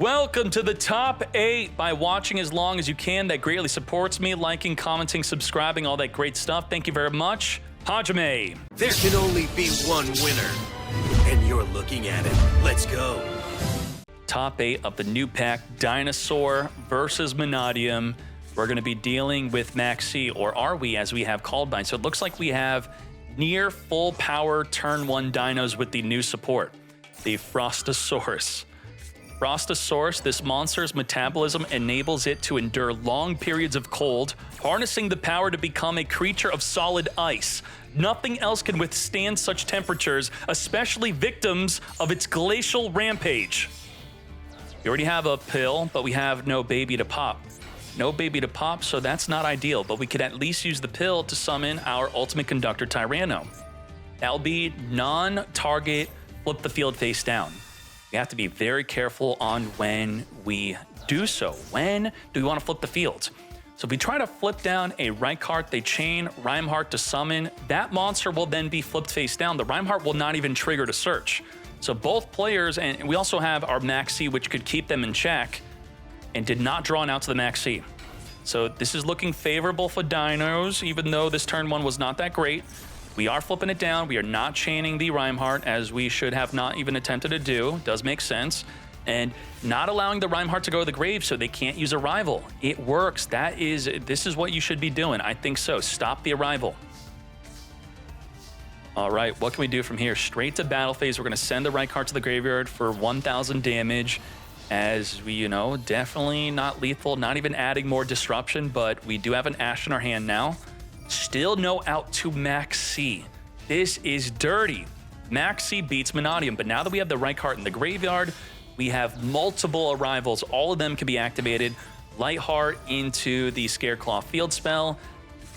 Welcome to the top 8. By watching as long as you can, that greatly supports me. Liking, commenting, subscribing, all that great stuff. Thank you very much. Hajime. There can only be one winner, and you're looking at it. Let's go. Top 8 of the new pack, Dinosaur versus Mannadium. We're going to be dealing with Maxi, or are we, as we have called by. So it looks like we have near full power turn 1 dinos with the new support, the Frostosaurus. Frostosaurus, this monster's metabolism enables it to endure long periods of cold, harnessing the power to become a creature of solid ice. Nothing else can withstand such temperatures, especially victims of its glacial rampage. We already have a pill, but we have no baby to pop. No baby to pop, so that's not ideal, but we could at least use the pill to summon our Ultimate Conductor Tyranno. That'll be non-target, flip the field face down. We have to be very careful on when we do so. When do we want to flip the field? So if we try to flip down a Reichardt, they chain Reinhardt to summon, that monster will then be flipped face down. The Reinhardt will not even trigger to search. So both players, and we also have our Maxi, which could keep them in check, and did not draw out to the Maxi. So this is looking favorable for Dinos, even though this turn 1 was not that great. We are flipping it down. We are not chaining the Reinhardt, as we should have not even attempted to do. Does make sense. And not allowing the Reinhardt to go to the grave so they can't use Arrival. It works. This is what you should be doing. I think so. Stop the Arrival. All right, what can we do from here? Straight to battle phase. We're going to send the Reichardt to the graveyard for 1,000 damage. As we, definitely not lethal, not even adding more disruption, but we do have an Ash in our hand now. Still no out to Maxi. This is dirty. Maxi beats Mannadium, but now that we have the Reichardt in the graveyard, we have multiple arrivals. All of them can be activated. Lightheart into the Scareclaw field spell.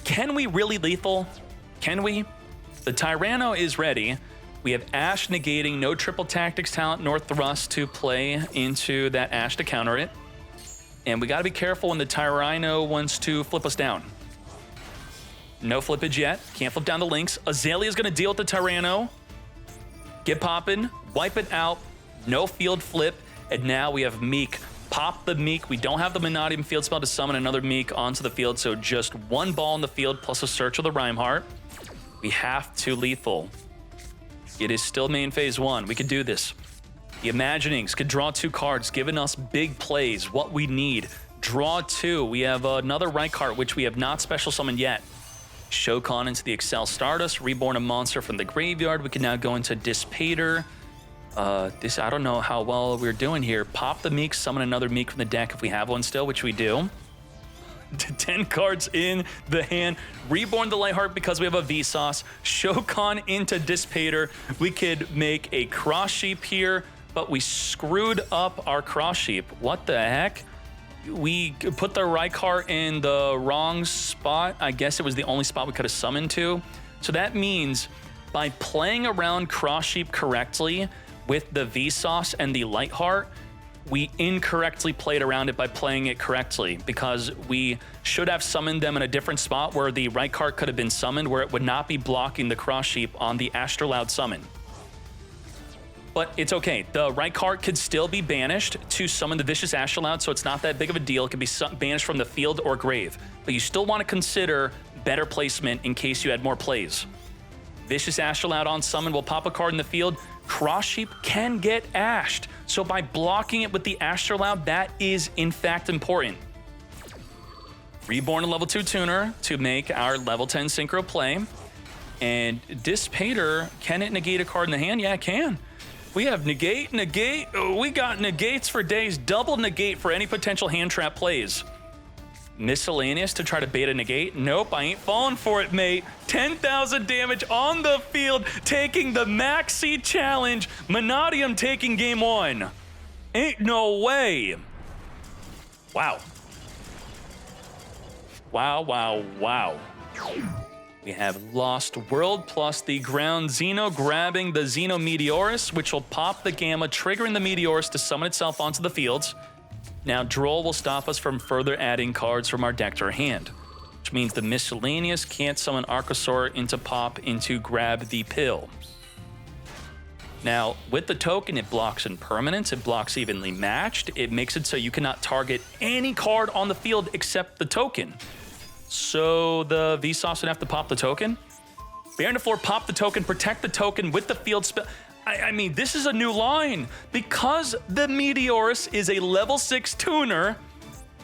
Can we really lethal? Can we? The Tyranno is ready. We have Ash negating, no triple tactics talent nor thrust to play into that Ash to counter it. And we got to be careful when the Tyranno wants to flip us down. No flippage yet. Can't flip down the links. Azalea's going to deal with the Tyranno. Get poppin'. Wipe it out. No field flip. And now we have Meek. Pop the Meek. We don't have the Mannadium field spell to summon another Meek onto the field, so just one ball in the field plus a search of the Reinhardt. We have to lethal. It is still main phase 1. We could do this. The Imaginings could draw 2 cards, giving us big plays, what we need. Draw 2. We have another Reichardt, which we have not special summoned yet. Shokan into the Excel Stardust, reborn a monster from the graveyard. We can now go into Dispater. I don't know how well we're doing here. Pop the Meek, summon another Meek from the deck if we have one still, which we do. 10 cards in the hand. Reborn the Lightheart because we have a Vsauce. Shokan into Dispater. We could make a Cross Sheep here, but we screwed up our Cross Sheep. What the heck? We put the Reichardt in the wrong spot. I guess it was the only spot we could have summoned to. So that means by playing around Cross Sheep correctly with the Vsauce and the Lightheart, we incorrectly played around it by playing it correctly, because we should have summoned them in a different spot where the Reichardt could have been summoned, where it would not be blocking the Cross Sheep on the Astrolaud summon. But it's okay. The Reichardt could still be banished to summon the Vicious Astrolaud, so it's not that big of a deal. It can be banished from the field or grave. But you still want to consider better placement in case you had more plays. Vicious Astrolaud on summon will pop a card in the field. Cross Sheep can get ashed. So by blocking it with the Astrolaud, that is in fact important. Reborn a level 2 tuner to make our level 10 synchro play. And Dispater, can it negate a card in the hand? Yeah, it can. We have negate. Oh, we got negates for days. Double negate for any potential hand trap plays. Miscellaneous to try to bait a negate. Nope, I ain't falling for it, mate. 10,000 damage on the field, taking the Maxi challenge. Mannadium taking game 1. Ain't no way. Wow. Wow. We have Lost World plus the ground Xeno, grabbing the Xeno Meteorus, which will pop the Gamma, triggering the Meteorus to summon itself onto the fields. Now, Droll will stop us from further adding cards from our deck to our hand, which means the Miscellaneous can't summon Archosaur into pop into grab the pill. Now, with the token, it blocks impermanence, it blocks evenly matched, it makes it so you cannot target any card on the field except the token. So the Vsauce would have to pop the token. Baron to 4, pop the token, protect the token with the field spell. I mean, this is a new line. Because the Meteorus is a level 6 tuner,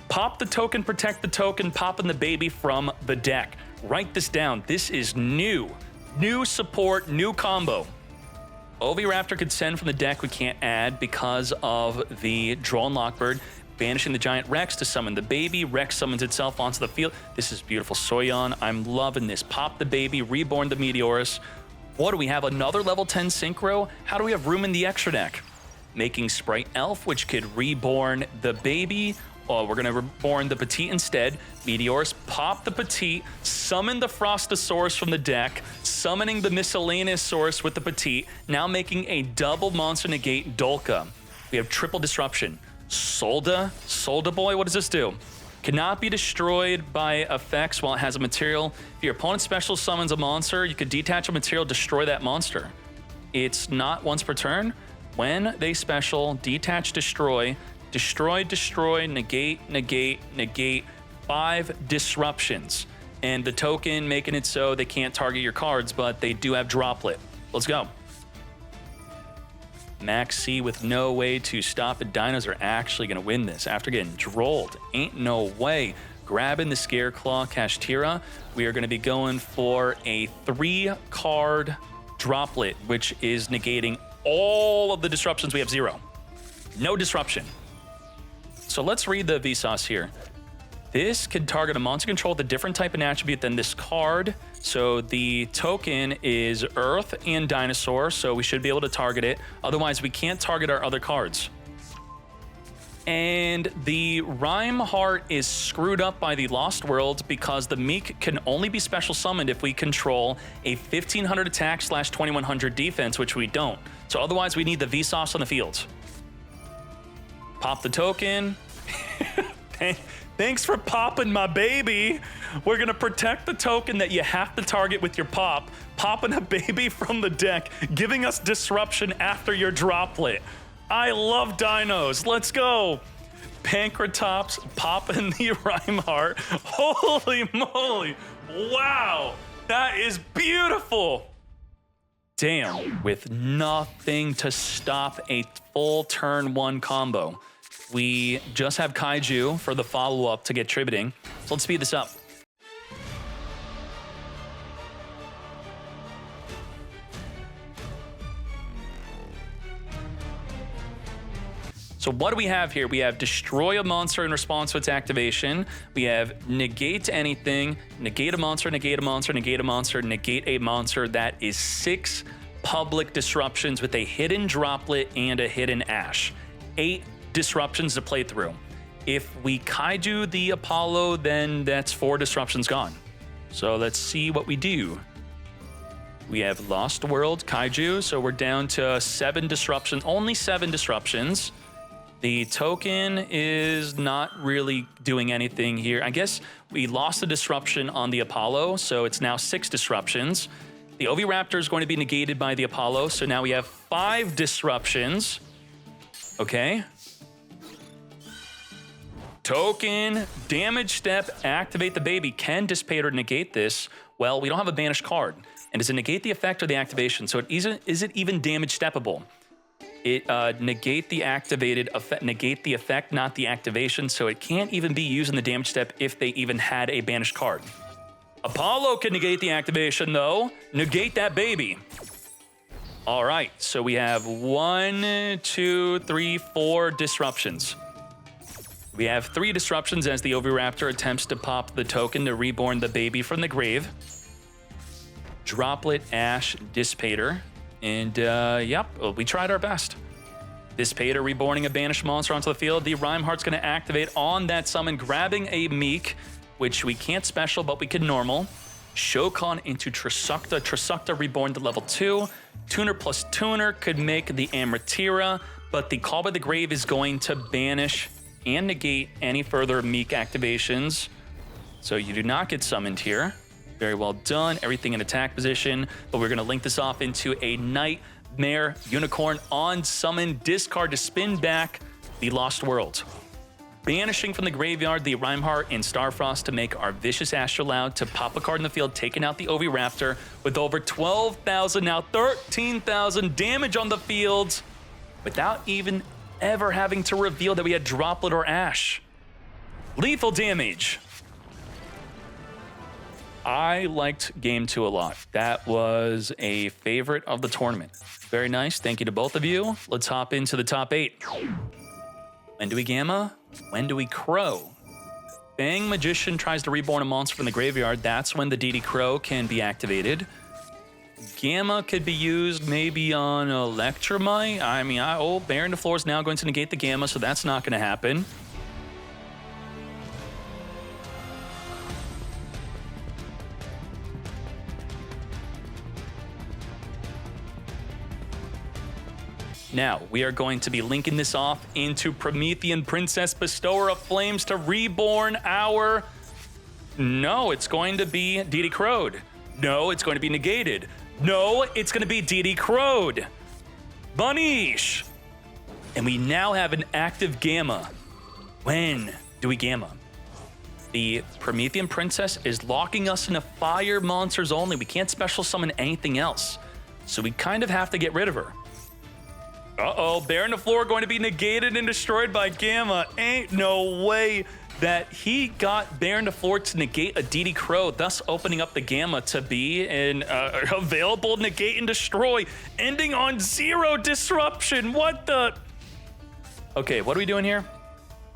pop the token, protect the token, popping the baby from the deck. Write this down. This is new. New support, new combo. Oviraptor could send from the deck, we can't add because of the Drone Lockbird. Banishing the Giant Rex to summon the baby. Rex summons itself onto the field. This is beautiful. Soyon, I'm loving this. Pop the baby, reborn the Meteorus. What do we have? Another level 10 Synchro? How do we have room in the extra deck? Making Sprite Elf, which could reborn the baby. Oh, we're gonna reborn the Petite instead. Meteorus, pop the Petite, summon the Frostosaurus from the deck, summoning the Miscellaneous Saurus with the Petite, now making a double monster negate Dolka. We have triple disruption. Solda Boy, what does this do? Cannot be destroyed by effects while it has a material. If your opponent special summons a monster, you could detach a material, destroy that monster. It's not once per turn. When they special, detach, destroy, destroy, negate, 5 disruptions. And the token making it so they can't target your cards, but they do have Droplet. Let's go. Max C with no way to stop it. Dinos are actually going to win this after getting drolled. Ain't no way. Grabbing the Scareclaw Kashtira. We are going to be going for a 3-card Droplet, which is negating all of the disruptions. We have 0. No disruption. So let's read the Vsauce here. This can target a monster control with a different type and attribute than this card. So the token is Earth and Dinosaur, so we should be able to target it. Otherwise, we can't target our other cards. And the Rhyme Heart is screwed up by the Lost World because the Meek can only be special summoned if we control a 1500 attack / 2100 defense, which we don't. So otherwise, we need the Vsauce on the field. Pop the token. Thanks for popping my baby. We're gonna protect the token that you have to target with your pop, popping a baby from the deck, giving us disruption after your Droplet. I love Dinos, let's go. Pancratops popping the Rhyme Heart. Holy moly, wow, that is beautiful. Damn, with nothing to stop a full turn 1 combo. We just have Kaiju for the follow-up to get tributing. So let's speed this up. So what do we have here? We have destroy a monster in response to its activation. We have negate anything, negate a monster, negate a monster, negate a monster, negate a monster. That is 6 public disruptions with a hidden Droplet and a hidden Ash. 8 disruptions to play through. If we Kaiju the Apollo, then that's 4 disruptions gone. So let's see what we do. We have Lost World Kaiju, so we're down to 7 disruptions, only 7 disruptions. The token is not really doing anything here. I guess we lost the disruption on the Apollo, so it's now 6 disruptions. The Oviraptor is going to be negated by the Apollo, so now we have 5 disruptions. Okay. Token, damage step, activate the baby. Can dissipate or negate this? Well, we don't have a banished card. And does it negate the effect or the activation? So is it even damage steppable? It negate the activated effect, negate the effect, not the activation. So it can't even be used in the damage step if they even had a banished card. Apollo can negate the activation though. Negate that baby. All right, so we have 1, 2, 3, 4 disruptions. We have 3 disruptions as the Oviraptor attempts to pop the token to reborn the baby from the grave. Droplet, Ash, Dissipator. And yep, we tried our best. Dissipator reborning a banished monster onto the field. The Rhyme Heart's gonna activate on that summon, grabbing a Meek, which we can't special, but we can normal. Shokan into Trisukta. Trisukta reborn to level 2. Tuner plus Tuner could make the Amatera, but the Call by the Grave is going to banish and negate any further Meek activations. So you do not get summoned here. Very well done. Everything in attack position, but we're going to link this off into a Knight Nightmare Unicorn on summon, discard to spin back the Lost World. Banishing from the graveyard the Rhymeheart and Starfrost to make our Vicious Astrolabe to pop a card in the field, taking out the Oviraptor with over 12,000, now 13,000 damage on the field without even ever having to reveal that we had Droplet or Ash. Lethal damage. I liked game 2 a lot. That was a favorite of the tournament. Very nice. Thank you to both of you. Let's hop into the top 8. When do we Gamma? When do we Crow? Bang Magician tries to reborn a monster from the graveyard. That's when the DD Crow can be activated. Gamma could be used maybe on Electromite. I mean, Baron DeFleur is now going to negate the Gamma, so that's not going to happen. Now, we are going to be linking this off into Promethean Princess, Bestower of Flames to reborn our... No, it's going to be DD Crowed. No, it's going to be negated. No, it's going to be DD Crowed. Bunish! And we now have an active Gamma. When do we Gamma? The Promethean Princess is locking us into fire monsters only. We can't special summon anything else. So we kind of have to get rid of her. Uh-oh, Baron DeFleur going to be negated and destroyed by Gamma. Ain't no way that he got Baron DeFleur to negate a DD Crow, thus opening up the Gamma to be an available negate and destroy, ending on 0 disruption. What the? Okay, what are we doing here?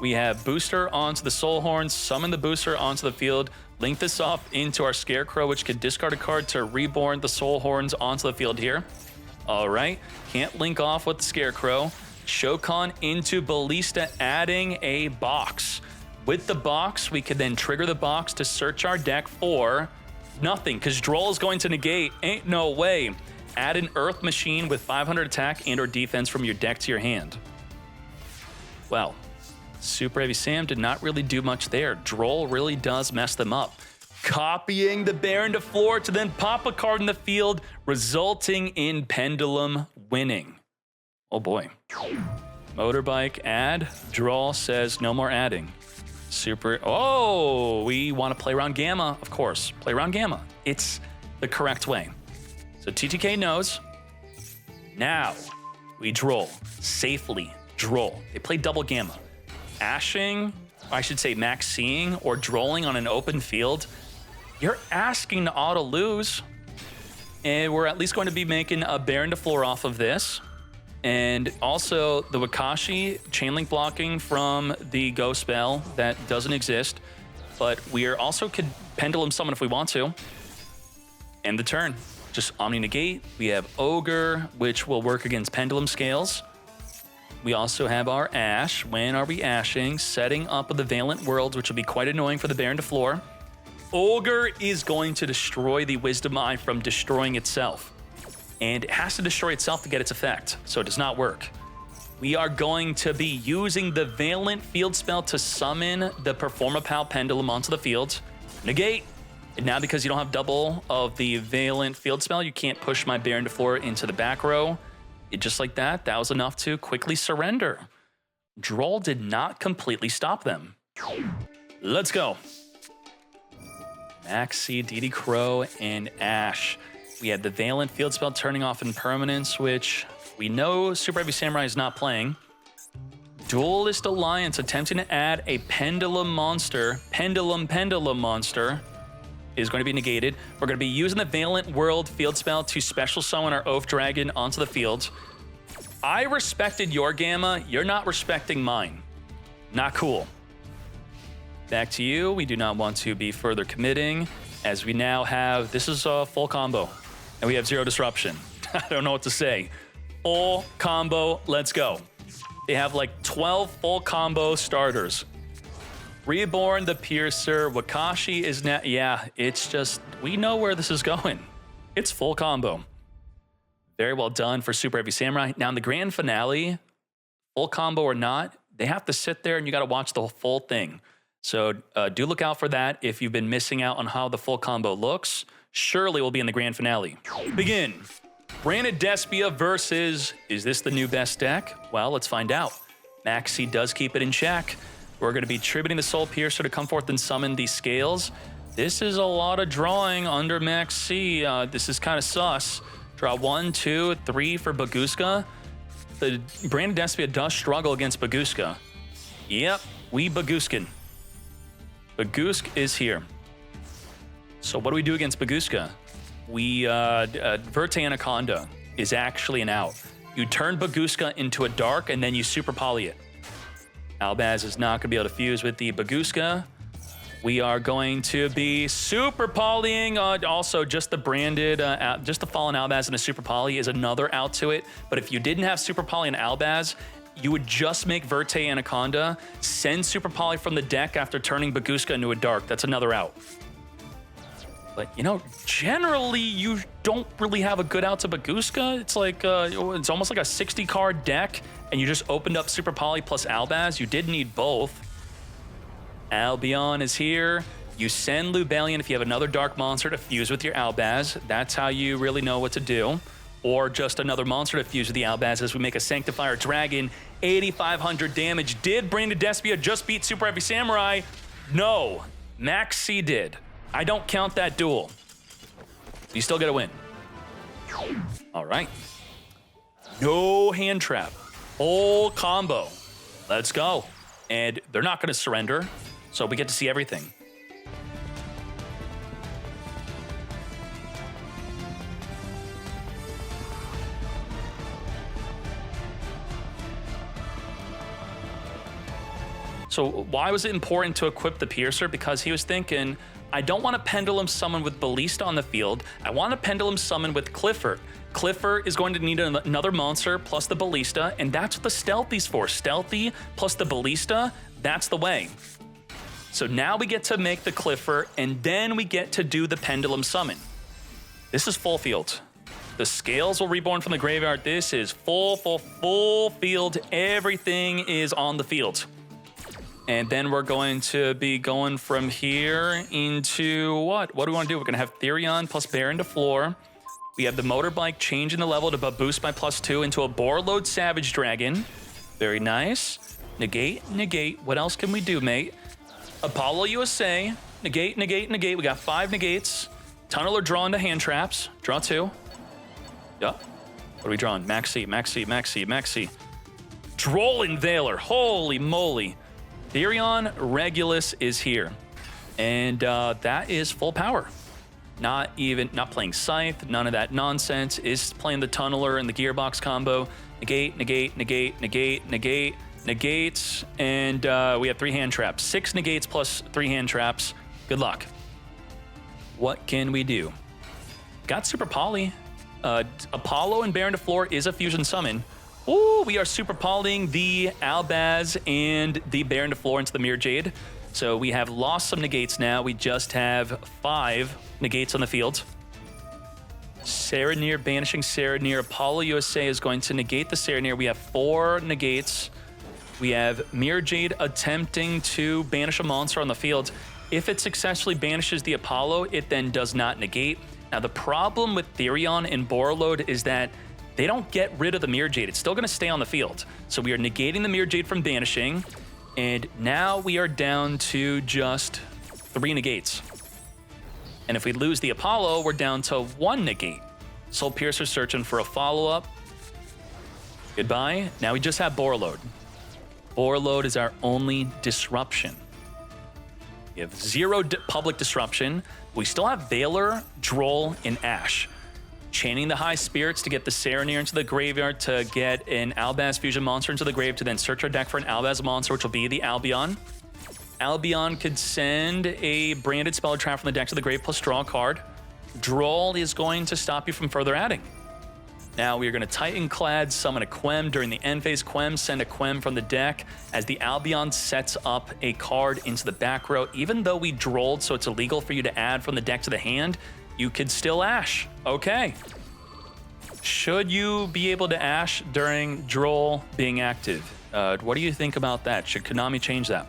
We have booster onto the Soul Horns, summon the booster onto the field, link this off into our Scarecrow, which can discard a card to reborn the Soul Horns onto the field here. All right, can't link off with the Scarecrow. Shokan into Ballista, adding a box. With the box, we could then trigger the box to search our deck for nothing, because Droll is going to negate. Ain't no way. Add an Earth Machine with 500 attack and or defense from your deck to your hand. Well, Super Heavy Sam did not really do much there. Droll really does mess them up. Copying the Baron DeFleur to then pop a card in the field, resulting in Pendulum winning. Oh boy. Motorbike add. Draw says no more adding. Super. Oh, we want to play around Gamma, of course. Play around Gamma. It's the correct way. So TTK knows. Now we droll. Safely droll. They play double Gamma. Ashing, I should say max seeing, or drolling on an open field. You're asking to auto lose, and we're at least going to be making a Baron DeFleur off of this. And also the Wakashi chainlink blocking from the Go spell that doesn't exist, but we are also could Pendulum summon if we want to. End the turn. Just Omni negate. We have Ogre, which will work against Pendulum scales. We also have our Ash. When are we ashing? Setting up the Valent Worlds, which will be quite annoying for the Baron DeFleur. Ogre is going to destroy the Wisdom Eye from destroying itself. And it has to destroy itself to get its effect, so it does not work. We are going to be using the Valent field spell to summon the Performapal Pendulum onto the field. Negate. And now because you don't have double of the Valent field spell, you can't push my Baron DeFleur into the back row. Just like that, that was enough to quickly surrender. Droll did not completely stop them. Let's go. Maxi, DD Crow, and Ash. We had the Valent field spell turning off Impermanence, which we know Super Heavy Samurai is not playing. Duelist Alliance attempting to add a Pendulum monster, Pendulum monster, is going to be negated. We're going to be using the Valent World field spell to special summon our Oath Dragon onto the field. I respected your Gamma, you're not respecting mine. Not cool. Back to you. We do not want to be further committing, as we now have, this is a full combo, and we have 0 disruption. I don't know what to say. Full combo, let's go. They have like 12 full combo starters. Reborn the Piercer, Wakashi is now, yeah, it's just, we know where this is going. It's full combo. Very well done for Super Heavy Samurai. Now in the grand finale, full combo or not, they have to sit there and you got to watch the full thing. So do look out for that if you've been missing out on how the full combo looks. Surely we'll be in the grand finale. Begin. Branded Despia versus, is this the new best deck? Well, let's find out. Maxi does keep it in check. We're going to be tributing the Soul Piercer to come forth and summon the Scales. This is a lot of drawing under Maxi. This is kind of sus. Draw 1, 2, 3 for Baguska. The Branded Despia does struggle against Baguska. Yep, we Baguskin. Bagusk is here. So what do we do against Baguska? We, Verte Anaconda is actually an out. You turn Baguska into a dark and then you super poly it. Albaz is not going to be able to fuse with the Baguska. We are going to be super polying. Also, just the branded, just the Fallen Albaz and a super poly is another out to it. But if you didn't have super poly and Albaz, you would just make Verte Anaconda, send super poly from the deck after turning Baguska into a dark. That's another out. But, you know, generally, you don't really have a good out to Baguska. It's like, it's almost like a 60-card deck, and you just opened up Super Poly plus Albaz. You did need both. Albion is here. You send Lubellion if you have another Dark Monster to fuse with your Albaz. That's how you really know what to do. Or just another monster to fuse with the Albaz as we make a Sanctifier Dragon. 8,500 damage. Did Branded Despia just beat Super Heavy Samurai? No. Maxi did. I don't count that duel. You still get a win. All right. No hand trap. Full combo. Let's go. And they're not going to surrender, so we get to see everything. So why was it important to equip the Piercer? Because he was thinking, I don't want to Pendulum summon with Ballista on the field. I want to Pendulum summon with Clifford. Clifford is going to need another monster plus the Ballista, and that's what the Stealthy's for. Stealthy plus the Ballista, that's the way. So now we get to make the Clifford, and then we get to do the Pendulum summon. This is full field. The Scales will reborn from the graveyard. This is full field. Everything is on the field. And then we're going to be going from here into what? What do we want to do? We're going to have Therion plus Baron to floor. We have the Motorbike changing the level to boost by +2 into a Borload Savage Dragon. Very nice. Negate, negate. What else can we do, mate? Apollo USA. Negate, negate, negate. We got 5 negates. Tunneler drawn to hand traps. Draw 2. Yup. What are we drawing? Maxi, Maxi, Maxi, Maxi. Droll Invaler. Holy moly. Therion Regulus is here, and that is full power. Not playing Scythe, none of that nonsense. Is playing the Tunneler and the Gearbox combo. Negate, negate, negate, negate, negate, negates, and we have 3 hand traps. 6 negates plus 3 hand traps. Good luck. What can we do? Got Super Poly. Apollo and Baron to floor is a fusion summon. Ooh, we are super polying the Albaz and the Baron to floor into the Mirror Jade. So we have lost some negates now. We just have 5 negates on the field. Serenir, banishing Serenir. Apollo USA is going to negate the Serenir. We have 4 negates. We have Mirror Jade attempting to banish a monster on the field. If it successfully banishes the Apollo, it then does not negate. Now, the problem with Therion and Borload is that they don't get rid of the Mirror Jade. It's still going to stay on the field. So we are negating the Mirror Jade from banishing, and now we are down to just 3 negates. And if we lose the Apollo, we're down to 1 negate. Soul Piercer searching for a follow-up. Goodbye. Now we just have Borload. Borload is our only disruption. We have 0 public disruption. We still have Valor, Droll, and Ash. Chaining the High Spirits to get the Serenir into the graveyard to get an Albaz fusion monster into the grave to then search our deck for an Albaz monster, which will be the Albion. Albion could send a branded spell trap from the deck to the grave plus draw a card. Droll is going to stop you from further adding. Now we are going to Titan Clad, summon a Quem. During the end phase, Quem send a Quem from the deck as the Albion sets up a card into the back row. Even though we drolled, so it's illegal for you to add from the deck to the hand, you could still Ash. Okay. Should you be able to Ash during Droll being active? What do you think about that? Should Konami change that?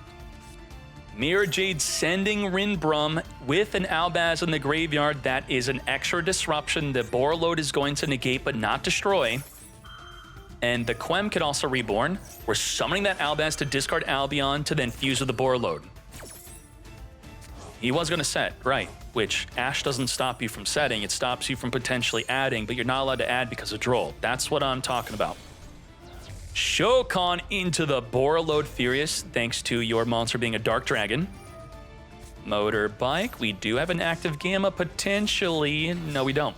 Mirror Jade sending Rinbrum with an Albaz in the graveyard. That is an extra disruption. The Borreload is going to negate but not destroy. And the Quem could also reborn. We're summoning that Albaz to discard Albion to then fuse with the Borreload. He was going to set, right, which Ash doesn't stop you from setting. It stops you from potentially adding, but you're not allowed to add because of Droll. That's what I'm talking about. Shokan into the Borreload Furious, thanks to your monster being a Dark Dragon. Motorbike, we do have an active Gamma potentially. No, we don't.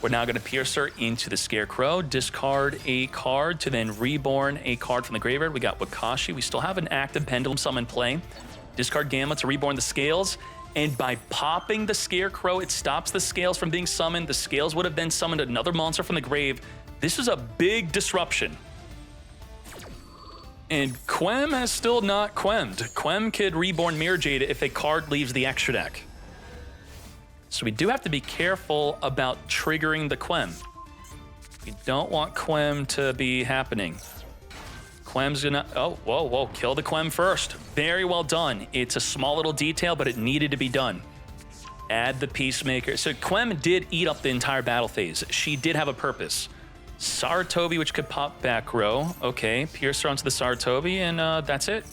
We're now going to Pierce her into the Scarecrow, discard a card to then reborn a card from the graveyard. We got Wakashi. We still have an active Pendulum Summon play. Discard Gamma to reborn the Scales. And by popping the Scarecrow, it stops the Scales from being summoned. The Scales would have then summoned another monster from the grave. This is a big disruption. And Quem has still not Quemmed. Quem could reborn Mirror Jade if a card leaves the extra deck. So we do have to be careful about triggering the Quem. We don't want Quem to be happening. Quem's gonna, oh, whoa, kill the Quem first. Very well done. It's a small little detail, but it needed to be done. Add the Peacemaker. So Quem did eat up the entire battle phase. She did have a purpose. Saratobi, which could pop back row. Okay, Piercer onto the Saratobi, and that's it.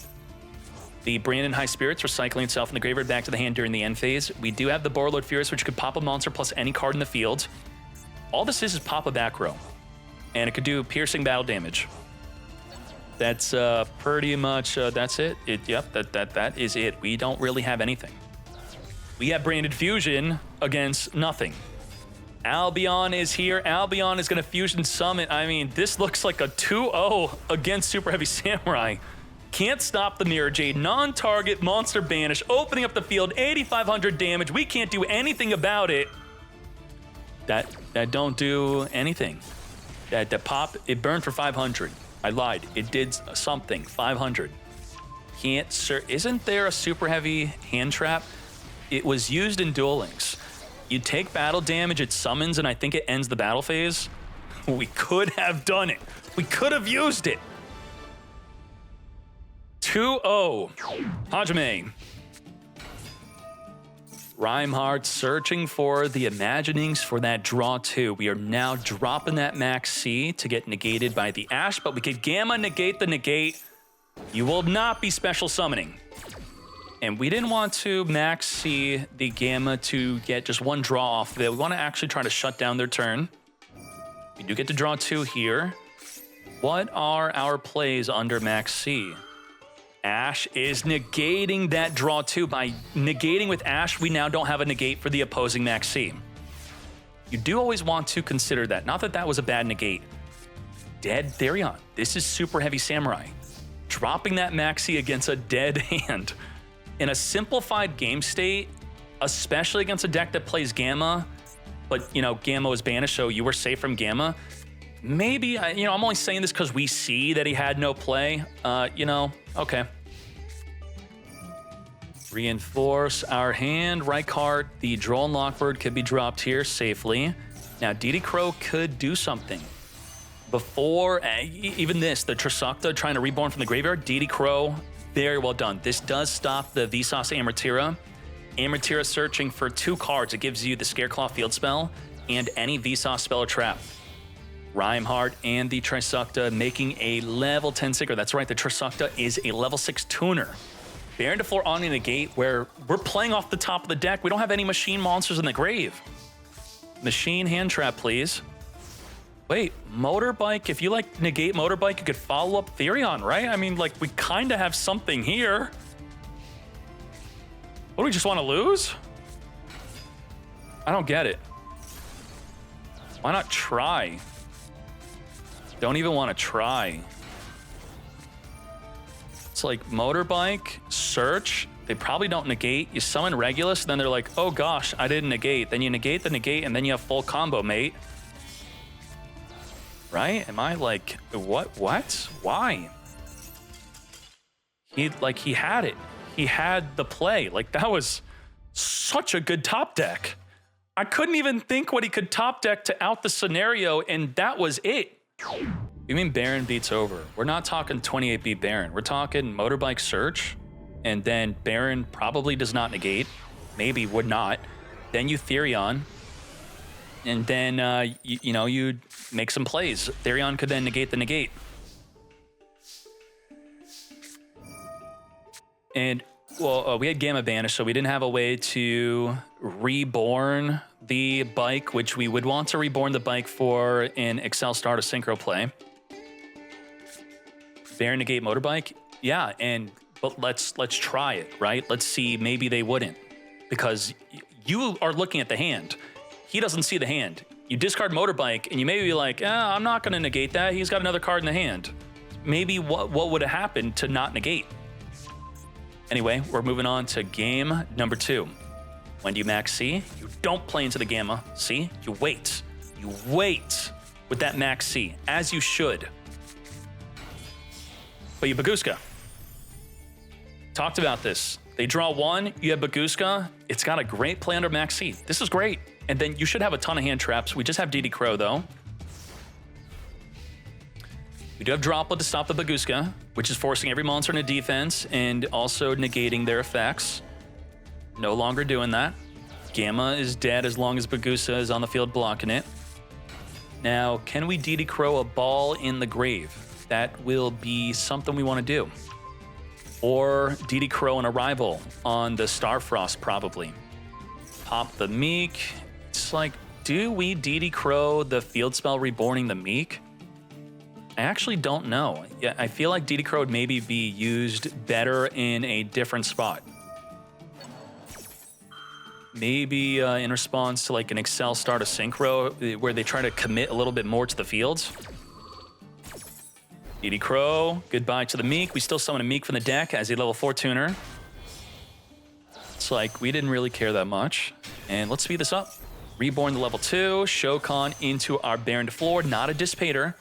The Brandon High Spirits recycling itself in the graveyard back to the hand during the end phase. We do have the Borreload Furious, which could pop a monster plus any card in the field. All this is pop a back row, and it could do piercing battle damage. That's pretty much, that's it. Yep, that is it. We don't really have anything. We have Branded Fusion against nothing. Albion is here. Albion is going to Fusion Summon. I mean, this looks like a 2-0 against Super Heavy Samurai. Can't stop the Mirror Jade. Non-target monster banish. Opening up the field. 8,500 damage. We can't do anything about it. That don't do anything. That pop, it burned for 500. I lied. It did something. 500. Can't, sir. Isn't there a Super Heavy hand trap? It was used in Duel Links. You take battle damage, it summons, and I think it ends the battle phase. We could have done it. We could have used it. 2-0. Hajime. Reinhardt searching for the Imaginings for that draw 2. We are now dropping that Max C to get negated by the Ash, but we could Gamma negate the negate. You will not be special summoning. And we didn't want to Max C the Gamma to get just one draw off of it. We want to actually try to shut down their turn. We do get to draw 2 here. What are our plays under Max C? Ash is negating that draw 2. By negating with Ash, we now don't have a negate for the opposing Max C. You do always want to consider that. Not that that was a bad negate. Dead Therion. This is Super Heavy Samurai. Dropping that Max C against a dead hand. In a simplified game state, especially against a deck that plays Gamma, but, you know, Gamma was banished, so you were safe from Gamma. Maybe, you know, I'm only saying this because we see that he had no play. You know, okay. Reinforce our hand. Reichardt, the Droll and Lockbird could be dropped here safely. Now, DD Crow could do something. Before, even this, the Trisakta trying to reborn from the graveyard, DD Crow, very well done. This does stop the Vsauce Amatera. Amatera searching for 2 cards. It gives you the Scareclaw field spell and any Vsauce spell or trap. Reinhardt and the Trisakta making a level 10 Seeker. That's right, the Trisakta is a level 6 tuner. Baron to Floor on in the gate where we're playing off the top of the deck. We don't have any machine monsters in the grave. Machine hand trap, please. Wait, Motorbike, if you like negate Motorbike, you could follow up Therion, right? I mean, like, we kind of have something here. What, do we just want to lose? I don't get it. Why not try? Don't even want to try. It's like Motorbike, search. They probably don't negate. You summon Regulus, then they're like, oh gosh, I didn't negate. Then you negate the negate, and then you have full combo, mate. Right? Am I like, what? Why? He had it. He had the play. Like, that was such a good top deck. I couldn't even think what he could top deck to out the scenario, and that was it. You mean Baron beats over? We're not talking 28 beat Baron. We're talking Motorbike search. and then Baron probably does not negate, maybe would not. Then you Therion, and then you make some plays. Therion could then negate the negate. And well, we had Gamma Banish, so we didn't have a way to reborn the bike, which we would want to reborn the bike for an Excel Star to Synchro play. Baron negate Motorbike, yeah, but let's try it, right? Let's see, maybe they wouldn't, because you are looking at the hand. He doesn't see the hand. You discard Motorbike, and you may be like, I'm not going to negate that. He's got another card in the hand. Maybe what would have happened to not negate? Anyway, we're moving on to game number 2. When do you max C? You don't play into the Gamma C. You wait. You wait with that max C, as you should. But you Baguska. Talked about this. They draw 1, you have Baguska. It's got a great play under max C. This is great. And then you should have a ton of hand traps. We just have DD Crow, though. We do have Droplet to stop the Baguska, which is forcing every monster into defense and also negating their effects. No longer doing that. Gamma is dead as long as Bagusa is on the field blocking it. Now, can we DD Crow a ball in the grave? That will be something we want to do. Or DD Crow an Arrival on the Starfrost, probably. Pop the Meek. It's like, do we DD Crow the field spell reborning the Meek? I actually don't know. Yeah, I feel like DD Crow would maybe be used better in a different spot. Maybe in response to like an Excel Star to Synchro, where they try to commit a little bit more to the fields. DD Crow, goodbye to the Meek. We still summon a Meek from the deck as a level 4 tuner. It's like, we didn't really care that much. And let's speed this up. Reborn the level 2, Shokan into our Baron de Floor, not a Dissipator.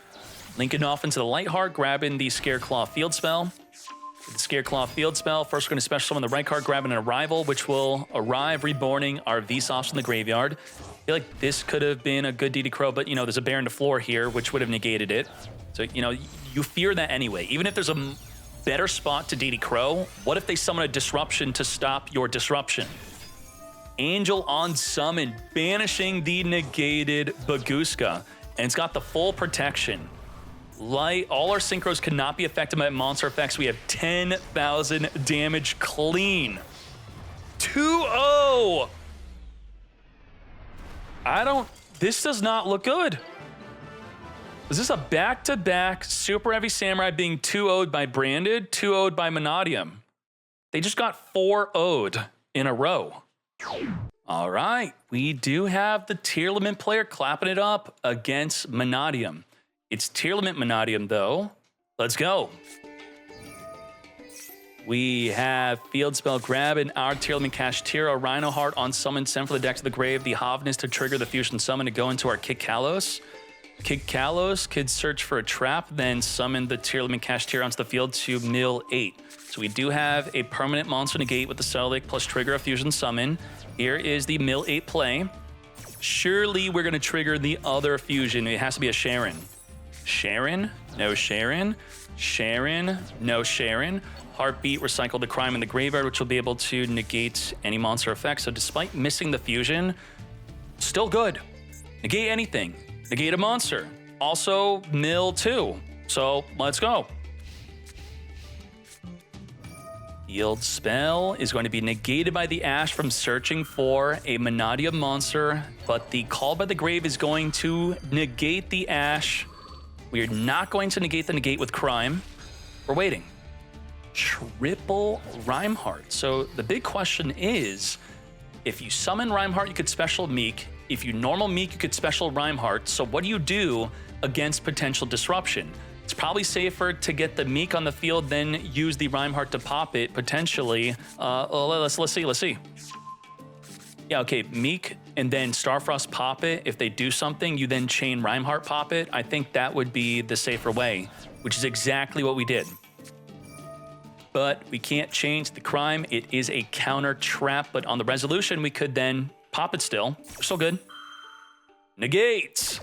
Linking off into the Lightheart, grabbing the Scareclaw field spell. With the Scareclaw field spell, first we're going to special summon the right card, grabbing an Arrival, which will arrive, reborning our Vsauce in the graveyard. I feel like this could have been a good DD Crow, but, there's a Baron de Floor here, which would have negated it. So, you fear that anyway. Even if there's a better spot to DD Crow, what if they summon a Disruption to stop your Disruption? Angel on summon, banishing the negated Baguska. And it's got the full protection. All our synchros cannot be affected by monster effects. We have 10,000 damage clean. 2-0. This does not look good. Is this a back-to-back Super Heavy Samurai being 2-0'd by Branded, 2-0'd by Mannadium? They just got 4-0'd in a row. All right, we do have the Tearlament player clapping it up against Mannadium. It's Tearlament Mannadium, though. Let's go. We have Field Spell Grab and our Tearlament Kashtira, Rhino Heart on summon, send for the deck to the grave, the Hovness to trigger the Fusion Summon to go into our Kick Kalos. Kick Kalos could search for a trap, then summon the Tearlament Kashtira onto the field to mill 8. So we do have a permanent monster negate with the Celic plus trigger a Fusion Summon. Here is the mill 8 play. Surely we're going to trigger the other fusion. It has to be a Sharon. Sharon, no Sharon. Sharon, no Sharon. Heartbeat, recycle the Crime in the graveyard, which will be able to negate any monster effect. So despite missing the fusion, still good. Negate anything. Negate a monster. Also, mill 2. So let's go. Field spell is going to be negated by the Ash from searching for a Mannadium monster, but the Call by the Grave is going to negate the Ash. We are not going to negate the negate with Crime. We're waiting. Triple Rhymeheart. So the big question is, if you summon Rhymeheart, you could special Meek. If you normal Meek, you could special Rhymeheart. So what do you do against potential disruption? It's probably safer to get the Meek on the field, then use the Rhymeheart to pop it, potentially. Let's see. Yeah, okay, Meek and then Starfrost pop it. If they do something, you then chain Rhymeheart pop it. I think that would be the safer way, which is exactly what we did. But we can't change the Crime. It is a counter trap, but on the resolution, we could then pop it still. We're still good. Negate.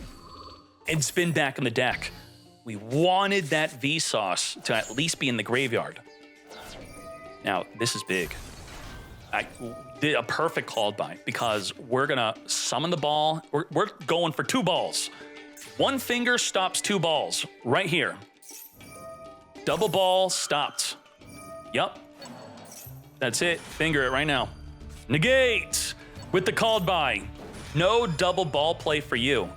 And spin back in the deck. We wanted that Vsauce to at least be in the graveyard. Now, this is big. I did a perfect called by because we're gonna summon the ball. We're going for 2 balls. One finger stops 2 balls right here. Double ball stopped. Yup. That's it. Finger it right now. Negate with the called by. No double ball play for you.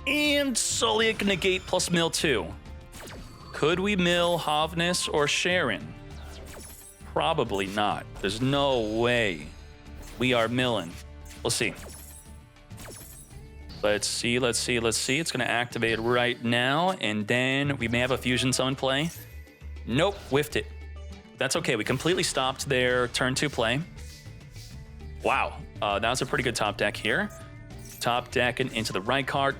And Solic negate plus mill 2. Could we mill Havnis or Sharon? Probably not. There's no way we are milling. We'll see. Let's see. It's going to activate right now, and then we may have a fusion summon play. Nope, whiffed it. That's okay. We completely stopped their turn 2 play. Wow, that was a pretty good top deck here. Top deck and into the right card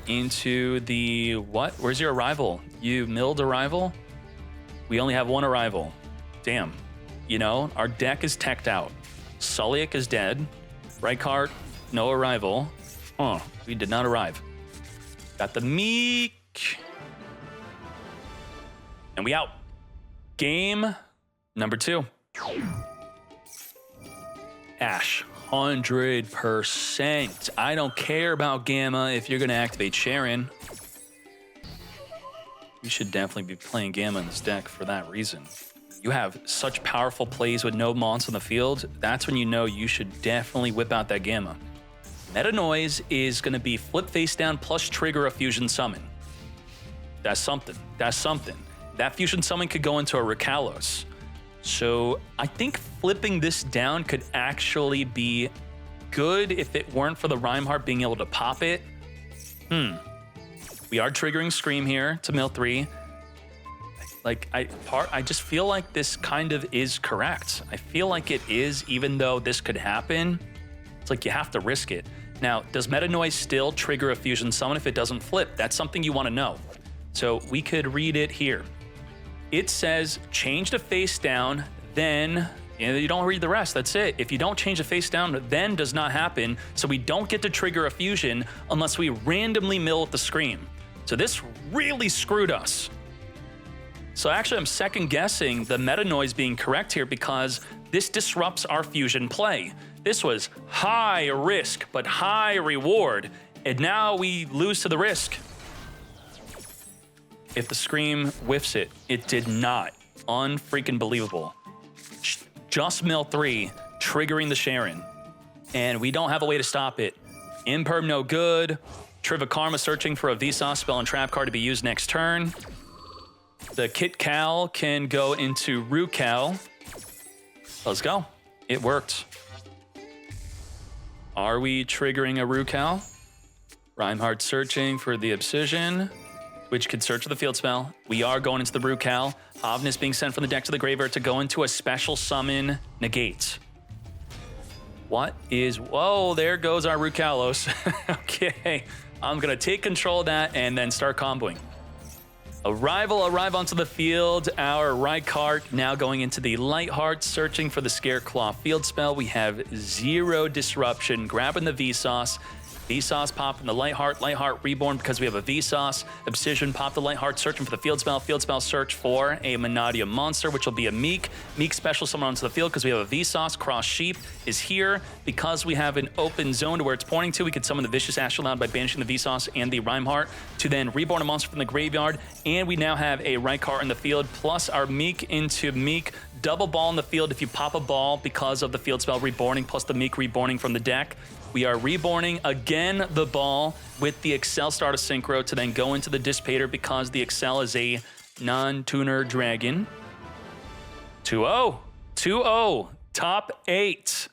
into the what? Where's your arrival? You milled arrival? We only have 1 arrival. Damn. You know, our deck is teched out. Solic is dead. Right card, no arrival. Huh, we did not arrive. Got the Meek. And we out. Game number 2. Ash, 100%. I don't care about Gamma if you're going to activate Sharon. You should definitely be playing Gamma in this deck for that reason. You have such powerful plays with no mons on the field. That's when you know you should definitely whip out that Gamma. Meta Noise is going to be flip face down plus trigger a fusion summon. That's something. That's something. That fusion summon could go into a Rikalos. So I think flipping this down could actually be good if it weren't for the Rhymeheart being able to pop it. We are triggering Scream here to mill 3. Like, I just feel like this kind of is correct. I feel like it is, even though this could happen. It's like you have to risk it. Now, does Meta Noise still trigger a fusion summon if it doesn't flip? That's something you want to know. So we could read it here. It says change to face down, then you don't read the rest. That's it. If you don't change the face down, then does not happen. So we don't get to trigger a fusion unless we randomly mill with the Scream. So this really screwed us. So actually, I'm second guessing the Meta Noise being correct here because this disrupts our fusion play. This was high risk, but high reward. And now we lose to the risk. If the Scream whiffs it, it did not. Unfreaking believable. Just mill 3, triggering the Sharon. And we don't have a way to stop it. Imperm no good. Triva Karma searching for a Vsauce spell and trap card to be used next turn. The Kit Cal can go into Rukal. Let's go. It worked. Are we triggering a Rukal? Rhymeheart searching for the Obsidian, which could search for the field spell. We are going into the Rukal. Havnis being sent from the deck to the graveyard to go into a special summon negate. What is... Whoa, there goes our Rukalos. Okay, I'm going to take control of that and then start comboing. Arrive onto the field. Our Rykart now going into the Lightheart, searching for the Scareclaw field spell. We have 0 disruption, grabbing the Vsauce. Vsauce popping the Lightheart reborn because we have a Vsauce. Obsidian pop the Lightheart, searching for the field spell search for a Mannadium monster, which will be a Meek special summon onto the field because we have a Vsauce. Cross Sheep is here because we have an open zone to where it's pointing to. We could summon the Vicious Ashaloud by banishing the Vsauce and the Rhymeheart to then reborn a monster from the graveyard. And we now have a Rykart in the field plus our Meek into Meek. Double ball in the field if you pop a ball because of the field spell reborning plus the Meek reborning from the deck. We are reborning again the ball with the Excel Star to Synchro to then go into the Dissipator because the Excel is a non-tuner dragon. 2-0. 2-0. Top 8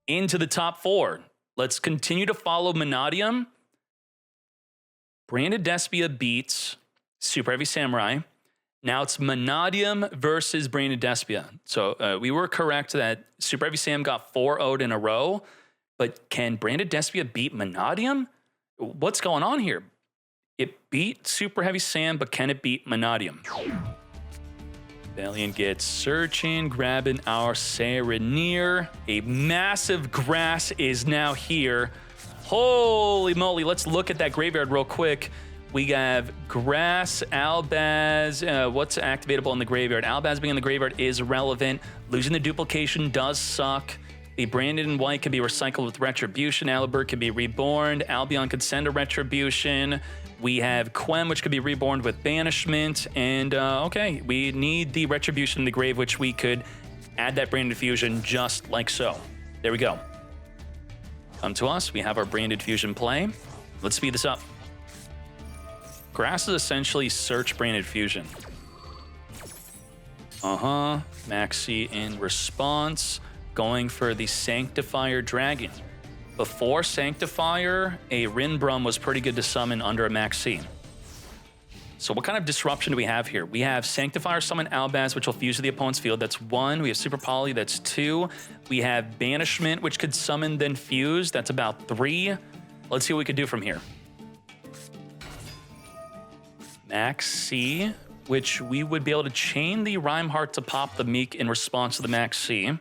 into the top 4. Let's continue to follow Mannadium. Branded Despia beats Super Heavy Samurai. Now it's Mannadium versus Branded Despia. So we were correct that Super Heavy Sam got 4-0'd in a row. But can Branded Despia beat Mannadium? What's going on here? It beat Super Heavy Sam, but can it beat Mannadium? Valiant gets searching, grabbing our Serenir. A massive grass is now here. Holy moly, let's look at that graveyard real quick. We have Grass, Albaz. What's activatable in the graveyard? Albaz being in the graveyard is relevant. Losing the duplication does suck. The Branded in white can be recycled with Retribution. Alibert can be reborn. Albion could send a Retribution. We have Quem, which could be reborn with Banishment. And, okay, we need the Retribution in the grave, which we could add that Branded Fusion just like so. There we go. Come to us. We have our Branded Fusion play. Let's speed this up. Grass is essentially search Branded Fusion. Maxi in response. Going for the Sanctifier Dragon. Before Sanctifier, a Rinbrum was pretty good to summon under a Maxi. So what kind of disruption do we have here? We have Sanctifier summon Albaz, which will fuse to the opponent's field. That's 1. We have Super Poly, that's 2. We have Banishment, which could summon then fuse. That's about 3. Let's see what we could do from here. Maxi, which we would be able to chain the Rhymeheart to pop the Meek in response to the Maxi.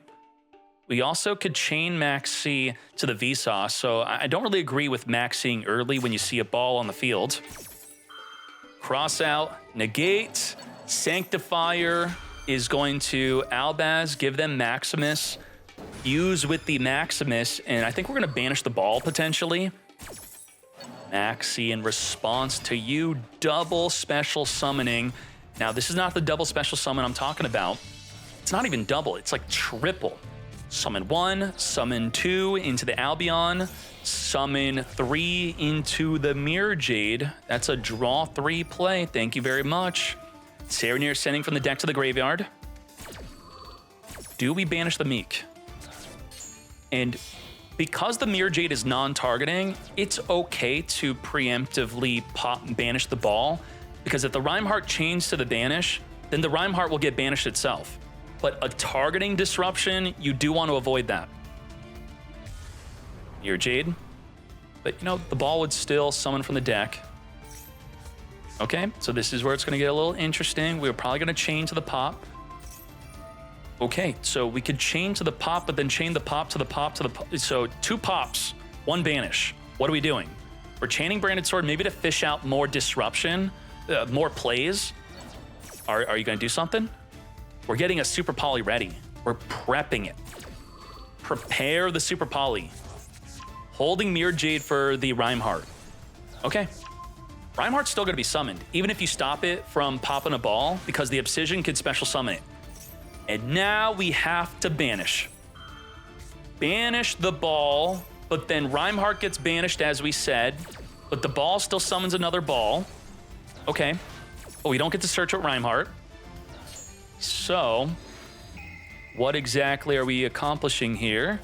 We also could chain Maxi to the Vsauce, so I don't really agree with Maxiing early when you see a ball on the field. Cross out, negate, Sanctifier is going to Albaz, give them Maximus, fuse with the Maximus, and I think we're going to banish the ball potentially. Maxi in response to you, double special summoning. Now, this is not the double special summon I'm talking about. It's not even double, it's like triple. Summon 1, summon 2 into the Albion, summon 3 into the Mirror Jade. That's a draw 3 play. Thank you very much. Serenir sending from the deck to the graveyard. Do we banish the Meek? And because the Mirror Jade is non-targeting, it's okay to preemptively banish the ball, because if the Rhymeheart chains to the banish, then the Rhymeheart will get banished itself. But a targeting disruption, you do want to avoid that. Mirror Jade. But, you know, the ball would still summon from the deck. Okay, so this is where it's going to get a little interesting. We're probably going to chain to the pop. Okay, so we could chain to the pop, but then chain the pop to the pop to the pop. So 2 pops, 1 banish. What are we doing? We're chaining Branded Sword maybe to fish out more disruption, more plays. Are you going to do something? We're getting a Super Poly ready. We're prepping it. Prepare the Super Poly. Holding Mirror Jade for the Rhymeheart. Okay. Rhymeheart's still going to be summoned, even if you stop it from popping a ball, because the Obsidian could special summon it. And now we have to banish. Banish the ball, but then Rhymeheart gets banished, as we said, but the ball still summons another ball. Okay. But we don't get to search with Rhymeheart. So, what exactly are we accomplishing here?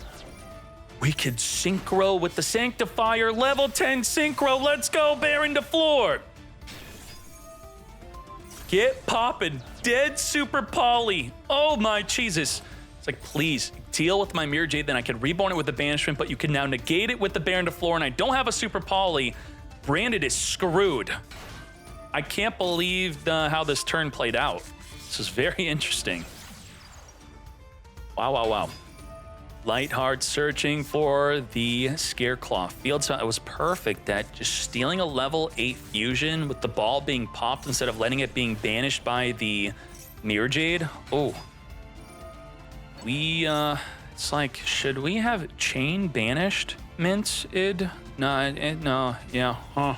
We could synchro with the Sanctifier, level 10 synchro. Let's go, Baron to floor. Get poppin', dead Super Poly. Oh my Jesus. It's like, please deal with my Mirror Jade, then I could reborn it with the Banishment, but you can now negate it with the Baron to floor, and I don't have a Super Poly. Branded is screwed. I can't believe how this turn played out. This is very interesting. Wow, wow, wow. Lightheart searching for the Scareclaw field. So it was perfect that just stealing a level 8 fusion with the ball being popped instead of letting it being banished by the Mirror Jade. Oh. It's like, should we have chain banished Mint-id? No, yeah, huh.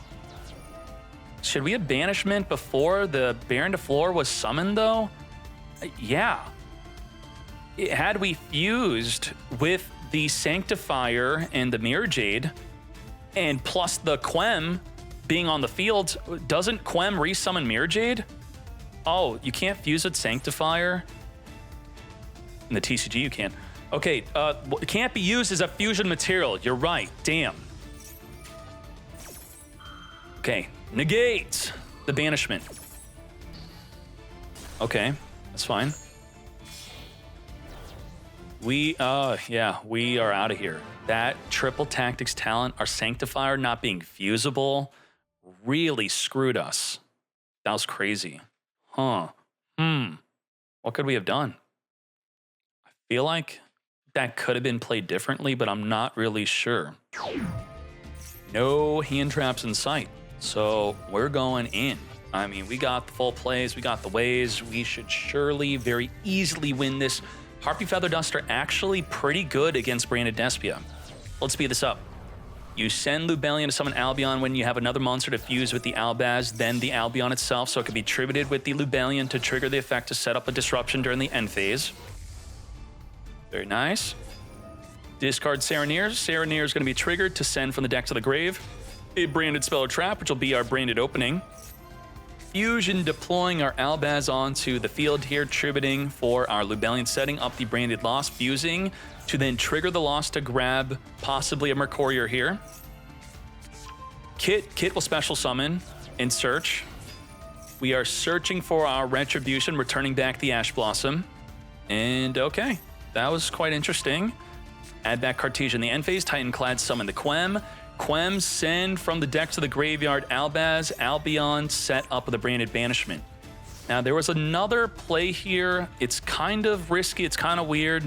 Should we have banishment before the Baron to floor was summoned, though? Yeah. Had we fused with the Sanctifier and the Mirror Jade, and plus the Quem being on the field, doesn't Quem resummon Mirror Jade? Oh, you can't fuse with Sanctifier? In the TCG, you can. Okay, it can't be used as a fusion material. You're right. Damn. Okay. Negate the banishment. Okay, that's fine. We are out of here. That triple tactics talent, our Sanctifier not being fusible, really screwed us. That was crazy. Huh. What could we have done? I feel like that could have been played differently, but I'm not really sure. No hand traps in sight. So we're going in. I mean, we got the full plays, we got the ways. We should surely very easily win this. Harpy Feather Duster actually pretty good against Branded Despia. Let's speed this up. You send Lubellion to summon Albion when you have another monster to fuse with the Albaz, then the Albion itself, so it can be tributed with the Lubellion to trigger the effect to set up a disruption during the end phase. Very nice. Discard Sereneer. Sereneer is going to be triggered to send from the deck to the grave a branded spell or trap, which will be our branded opening. Fusion deploying our Albaz onto the field here, tributing for our Lubellion, setting up the branded loss, fusing to then trigger the loss to grab possibly a Mercurier here. Kit will special summon in search. We are searching for our Retribution, returning back the Ash Blossom. And okay, that was quite interesting. Add back Cartesian. The end phase, Titanclad summon the Quem. Quem send from the deck to the graveyard Albaz, Albion, set up with a branded banishment. Now, there was another play here. It's kind of risky. It's kind of weird.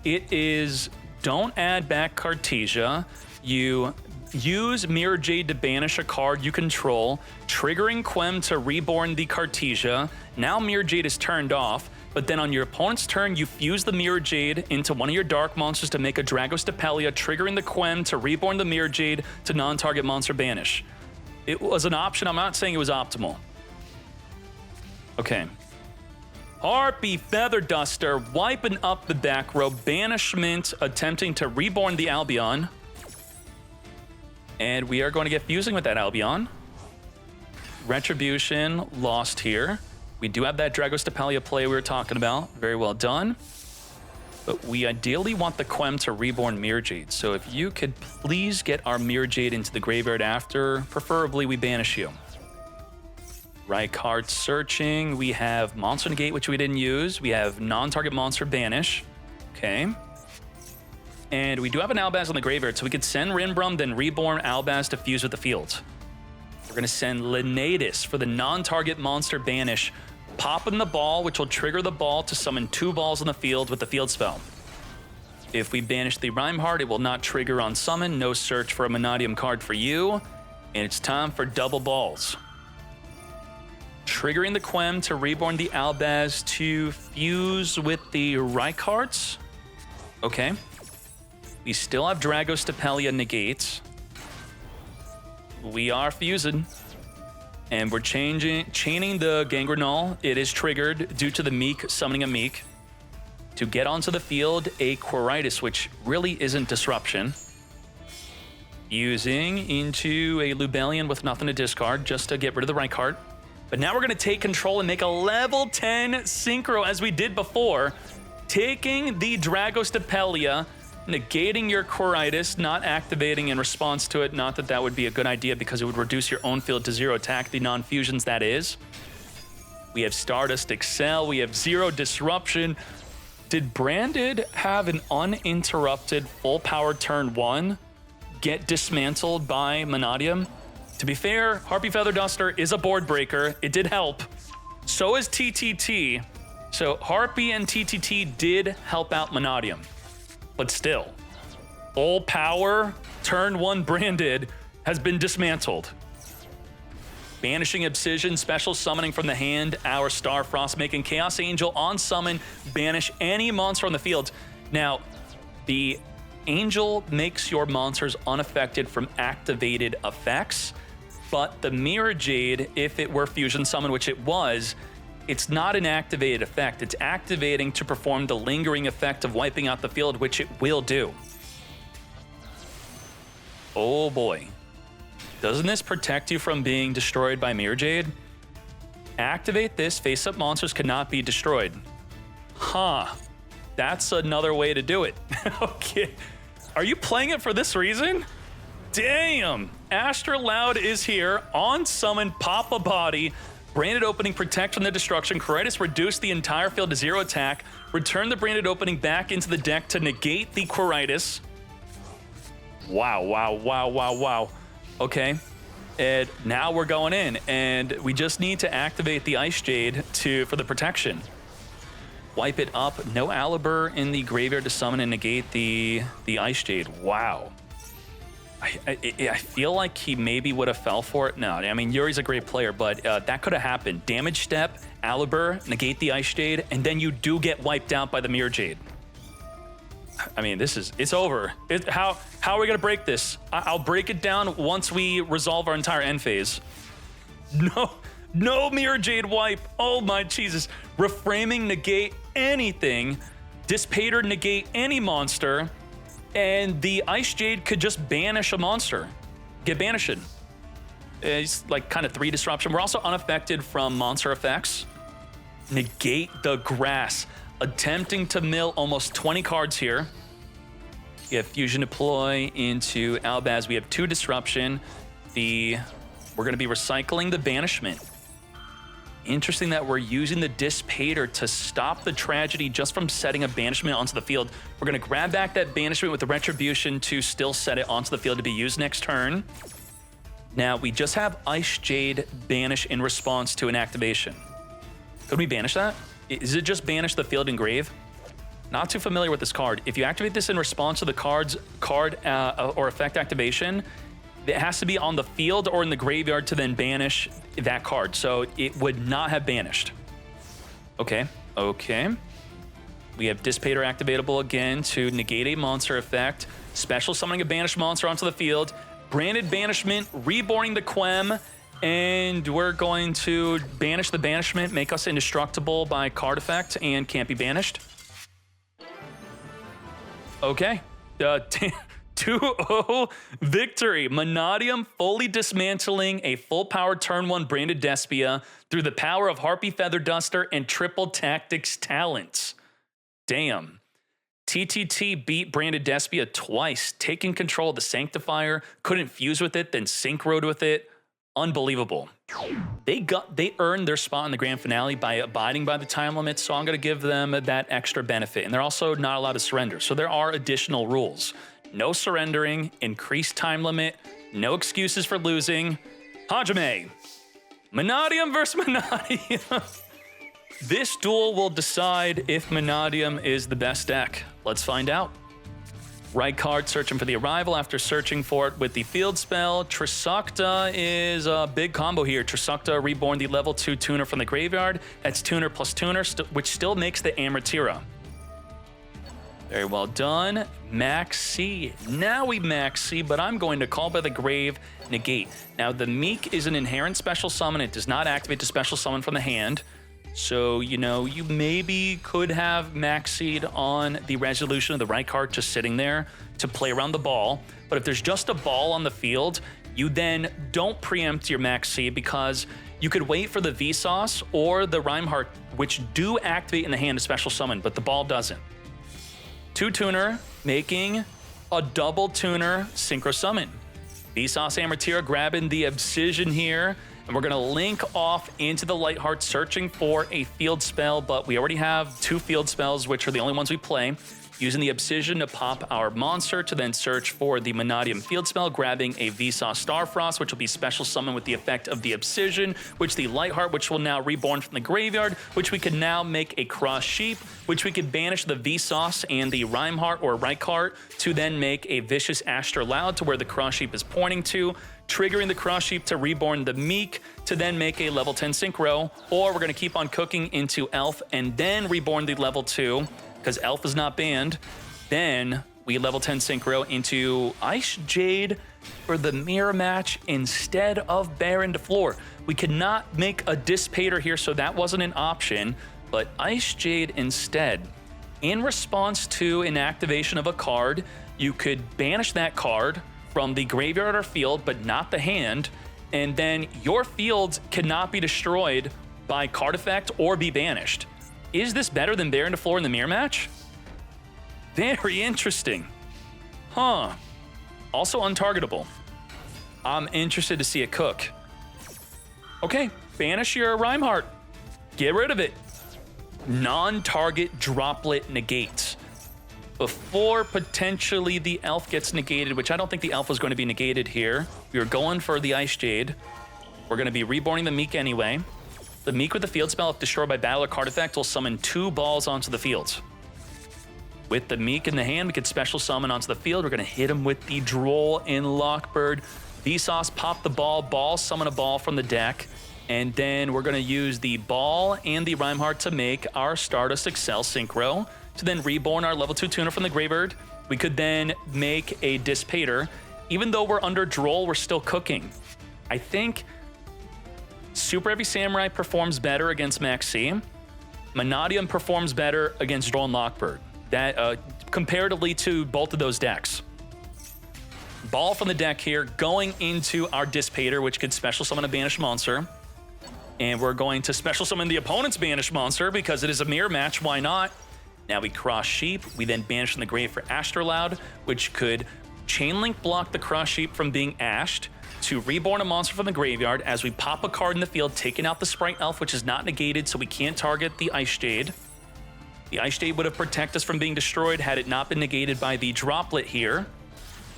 It is, don't add back Cartesia. You use Mirror Jade to banish a card you control, triggering Quem to reborn the Cartesia. Now Mirror Jade is turned off, but then on your opponent's turn, you fuse the Mirror Jade into one of your dark monsters to make a Dragos Depelia, triggering the Quem to reborn the Mirror Jade to non-target monster banish. It was an option. I'm not saying it was optimal. Okay. Harpy Feather Duster wiping up the back row. Banishment attempting to reborn the Albion. And we are going to get fusing with that Albion. Retribution lost here. We do have that Dragos Depelia play we were talking about. Very well done. But we ideally want the Quem to reborn Mirror Jade. So if you could please get our Mirror Jade into the graveyard after, preferably we banish you. Right card searching. We have Monster Negate, which we didn't use. We have non-target monster banish. Okay. And we do have an Albaz on the graveyard, so we could send Rinbrum, then reborn Albaz to fuse with the field. We're going to send Lenatus for the non-target monster banish, popping the ball, which will trigger the ball to summon 2 balls on the field with the field spell. If we banish the Rhymeheart, it will not trigger on summon. No search for a Mannadium card for you. And it's time for double balls. Triggering the Quem to reborn the Albaz to fuse with the Rhykarts. Okay. We still have Dragos Depelia negates. We are fusing. And we're chaining the Gangrenol. It is triggered due to the Meek summoning a Meek. To get onto the field, a Quiritis, which really isn't disruption. Fusing into a Lubellion with nothing to discard, just to get rid of the Rhyhart. But now we're going to take control and make a level 10 Synchro as we did before. Taking the Dragos Depelia, negating your Quiritis, not activating in response to it. Not that that would be a good idea because it would reduce your own field to 0 attack, the non-fusions that is. We have Stardust Excel, we have 0 disruption. Did Branded have an uninterrupted full power turn 1 get dismantled by Mannadium? To be fair, Harpy Feather Duster is a board breaker. It did help. So is TTT. So Harpy and TTT did help out Mannadium. But still, full power, turn 1 Branded has been dismantled. Banishing Obsidian, special summoning from the hand, our Starfrost, making Chaos Angel on summon, banish any monster on the field. Now, the Angel makes your monsters unaffected from activated effects, but the Mirror Jade, if it were Fusion Summon, which it was, it's not an activated effect. It's activating to perform the lingering effect of wiping out the field, which it will do. Oh boy. Doesn't this protect you from being destroyed by Mirror Jade? Activate this, face-up monsters cannot be destroyed. Huh. That's another way to do it. Okay. Are you playing it for this reason? Damn. Astra Loud is here. On summon, pop a body. Branded opening, protect from the destruction. Quiritis reduce the entire field to 0 attack. Return the branded opening back into the deck to negate the Quiritis. Wow, wow, wow, wow, wow. Okay. And now we're going in, and we just need to activate the Ice Jade for the protection. Wipe it up. No Alibur in the graveyard to summon and negate the Ice Jade. Wow. I feel like he maybe would have fell for it. No, I mean, Yuri's a great player, but that could have happened. Damage step, Aliber, negate the Ice Jade, and then you do get wiped out by the Mirror Jade. I mean, it's over. How are we going to break this? I'll break it down once we resolve our entire end phase. No Mirror Jade wipe. Oh my Jesus. Reframing negate anything. Dispater negate any monster. And the Ice Jade could just banish a monster. Get banished. It's like kind of 3 disruption. We're also unaffected from monster effects. Negate the grass. Attempting to mill almost 20 cards here. You have Fusion Deploy into Albaz. We have 2 disruption. We're going to be recycling the banishment. Interesting that we're using the Dispater to stop the tragedy just from setting a banishment onto the field. We're going to grab back that banishment with the Retribution to still set it onto the field to be used next turn. Now, we just have Ice Jade banish in response to an activation. Could we banish that? Is it just banish the field and grave? Not too familiar with this card. If you activate this in response to the card or effect activation, it has to be on the field or in the graveyard to then banish that card. So it would not have banished. Okay. We have Dispater activatable again to negate a monster effect. Special summoning a banished monster onto the field. Branded banishment, reborning the Quem. And we're going to banish the banishment, make us indestructible by card effect, and can't be banished. Okay. 2-0 victory. Mannadium fully dismantling a full-powered turn 1 branded Despia through the power of Harpy Feather Duster and Triple Tactics talents. Damn. TTT beat branded Despia twice, taking control of the Sanctifier, couldn't fuse with it, then synchroed with it. Unbelievable. They earned their spot in the grand finale by abiding by the time limit, so I'm going to give them that extra benefit. And they're also not allowed to surrender, so there are additional rules. No surrendering, increased time limit, no excuses for losing. Hajime, Mannadium versus Mannadium. This duel will decide if Mannadium is the best deck. Let's find out. Right card searching for the arrival after searching for it with the field spell. Trisukta is a big combo here. Trisukta reborn the level 2 tuner from the graveyard. That's tuner plus tuner, which still makes the Amatera. Very well done. Max C. Now we Max C, but I'm going to Call by the Grave, negate. Now the Meek is an inherent special summon. It does not activate the special summon from the hand. So, you know, you maybe could have Max Seed on the resolution of the right card just sitting there to play around the ball. But if there's just a ball on the field, you then don't preempt your Max Seed because you could wait for the Vsauce or the Reinhardt, which do activate in the hand a special summon, but the ball doesn't. 2 tuner, making a double tuner synchro summon. Vsauce Amatera grabbing the Obsidian here. And we're going to link off into the Lightheart searching for a field spell, but we already have 2 field spells, which are the only ones we play. Using the Obsidian to pop our monster to then search for the Mannadium field spell, grabbing a Vsauce Starfrost, which will be special summon with the effect of the Obsidian, which the Lightheart, which will now reborn from the graveyard, which we can now make a Cross Sheep, which we could banish the Vsauce and the Reinhardt or Reichardt to then make a Vicious Aster Loud to where the Cross Sheep is pointing to, triggering the Cross Sheep to reborn the Meek to then make a level 10 Synchro, or we're going to keep on cooking into Elf and then reborn the level 2, because Elf is not banned. Then we level 10 Synchro into Ice Jade for the mirror match instead of Baron to floor. We could not make a Dispater here, so that wasn't an option, but Ice Jade instead. In response to an activation of a card, you could banish that card from the graveyard or field, but not the hand, and then your field cannot be destroyed by card effect or be banished. Is this better than Baron to floor in the mirror match? Very interesting. Huh. Also untargetable. I'm interested to see it cook. Okay, banish your Reinhardt. Get rid of it. Non-target droplet negates. Before potentially the Elf gets negated, which I don't think the Elf was going to be negated here. We were going for the Ice Jade. We're going to be reborning the Meek anyway. The Meek with the field spell, if destroyed by battle or card effect, will summon 2 balls onto the field. With the Meek in the hand, we could special summon onto the field. We're going to hit him with the Droll in Lockbird. Vsauce, pop the ball, summon a ball from the deck. And then we're going to use the ball and the Rhymeheart to make our Stardust Excel Synchro to then reborn our level 2 tuner from the Graveyard. We could then make a Dissipator. Even though we're under Droll, we're still cooking. I think Super Heavy Samurai performs better against Maxi. Mannadium performs better against Droll and Lockbird. That comparatively to both of those decks. Ball from the deck here, going into our Dissipator, which could special summon a banished monster. And we're going to special summon the opponent's banished monster because it is a mirror match, why not? Now we cross Sheep, we then banish from the grave for Astrolaud, which could chain link block the cross Sheep from being ashed to reborn a monster from the graveyard as we pop a card in the field, taking out the Sprite Elf, which is not negated, so we can't target the Ice Jade. The Ice Jade would have protected us from being destroyed had it not been negated by the Droplet here.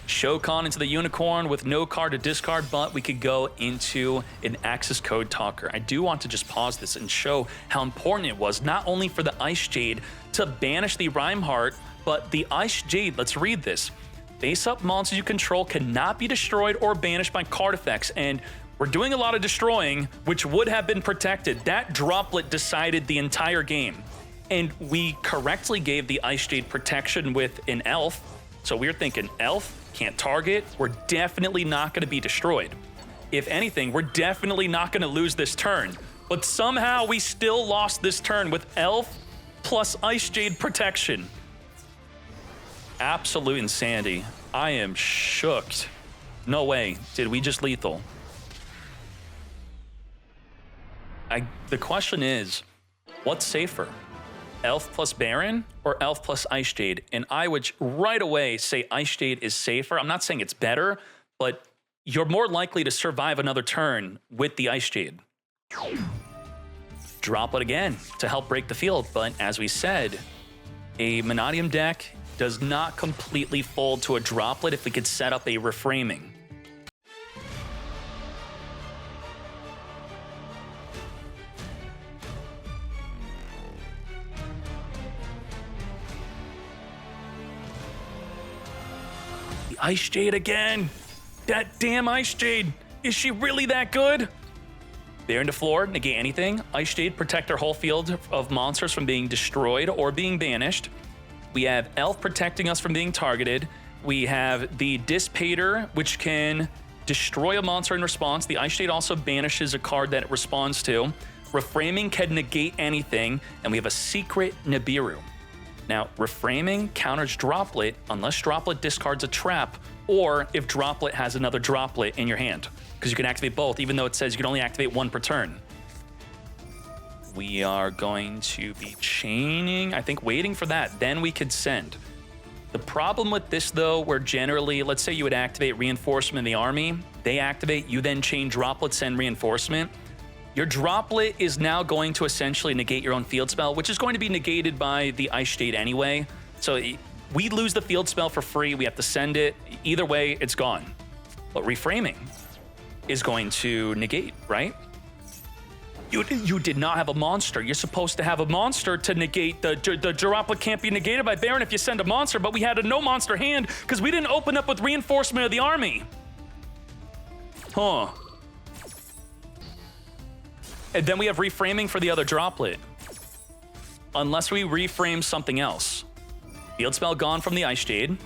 Shokan into the Unicorn with no card to discard, but we could go into an Access Code Talker. I do want to just pause this and show how important it was, not only for the Ice Jade to banish the Rhymeheart, but the Ice Jade, let's read this. Face-up monsters you control cannot be destroyed or banished by card effects, and we're doing a lot of destroying, which would have been protected. That Droplet decided the entire game. And we correctly gave the Ice Jade protection with an Elf. So we're thinking Elf, can't target, we're definitely not going to be destroyed. If anything, we're definitely not going to lose this turn. But somehow we still lost this turn with Elf plus Ice Jade protection. Absolute insanity. I am shooked. No way. Did we just lethal? The question is, what's safer? Elf plus Baron or Elf plus Ice Jade? And I would right away say Ice Jade is safer. I'm not saying it's better, but you're more likely to survive another turn with the Ice Jade. Droplet again to help break the field, but as we said, a Mannadium deck does not completely fold to a Droplet if we could set up a reframing. Ice Jade again! That damn Ice Jade! Is she really that good? Baron to floor, negate anything. Ice Jade, protect our whole field of monsters from being destroyed or being banished. We have Elf protecting us from being targeted. We have the Dissipator, which can destroy a monster in response. The Ice Jade also banishes a card that it responds to. Reframing can negate anything. And we have a Secret Nibiru. Now, Reframing counters Droplet unless Droplet discards a trap or if Droplet has another Droplet in your hand, because you can activate both, even though it says you can only activate one per turn. We are going to be chaining, I think waiting for that, then we could send. The problem with this though, where generally, let's say you would activate Reinforcement in the army, they activate, you then chain Droplet, send Reinforcement. Your Droplet is now going to essentially negate your own field spell, which is going to be negated by the Ice Jade anyway. So we lose the field spell for free. We have to send it. Either way, it's gone. But Reframing is going to negate, right? You did not have a monster. You're supposed to have a monster to negate. The Droplet can't be negated by Baron if you send a monster, but we had a no monster hand because we didn't open up with Reinforcement of the army. Huh. And then we have Reframing for the other Droplet. Unless we reframe something else. Field spell gone from the Ice Jade.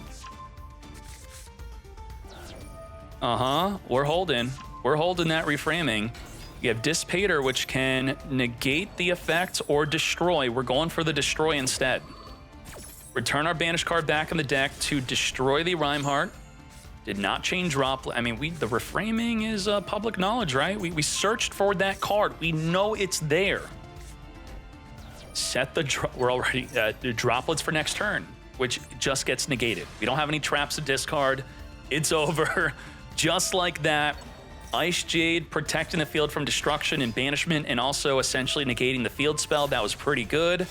We're holding. We're holding that Reframing. You have Dissipator, which can negate the effect or destroy. We're going for the destroy instead. Return our banished card back in the deck to destroy the Rhymeheart. Did not change Droplet. I mean, the Reframing is public knowledge, right? We searched for that card. We know it's there. Set we're already the Droplets for next turn, which just gets negated. We don't have any traps to discard. It's over. Just like that. Ice Jade protecting the field from destruction and banishment, and also essentially negating the field spell. That was pretty good.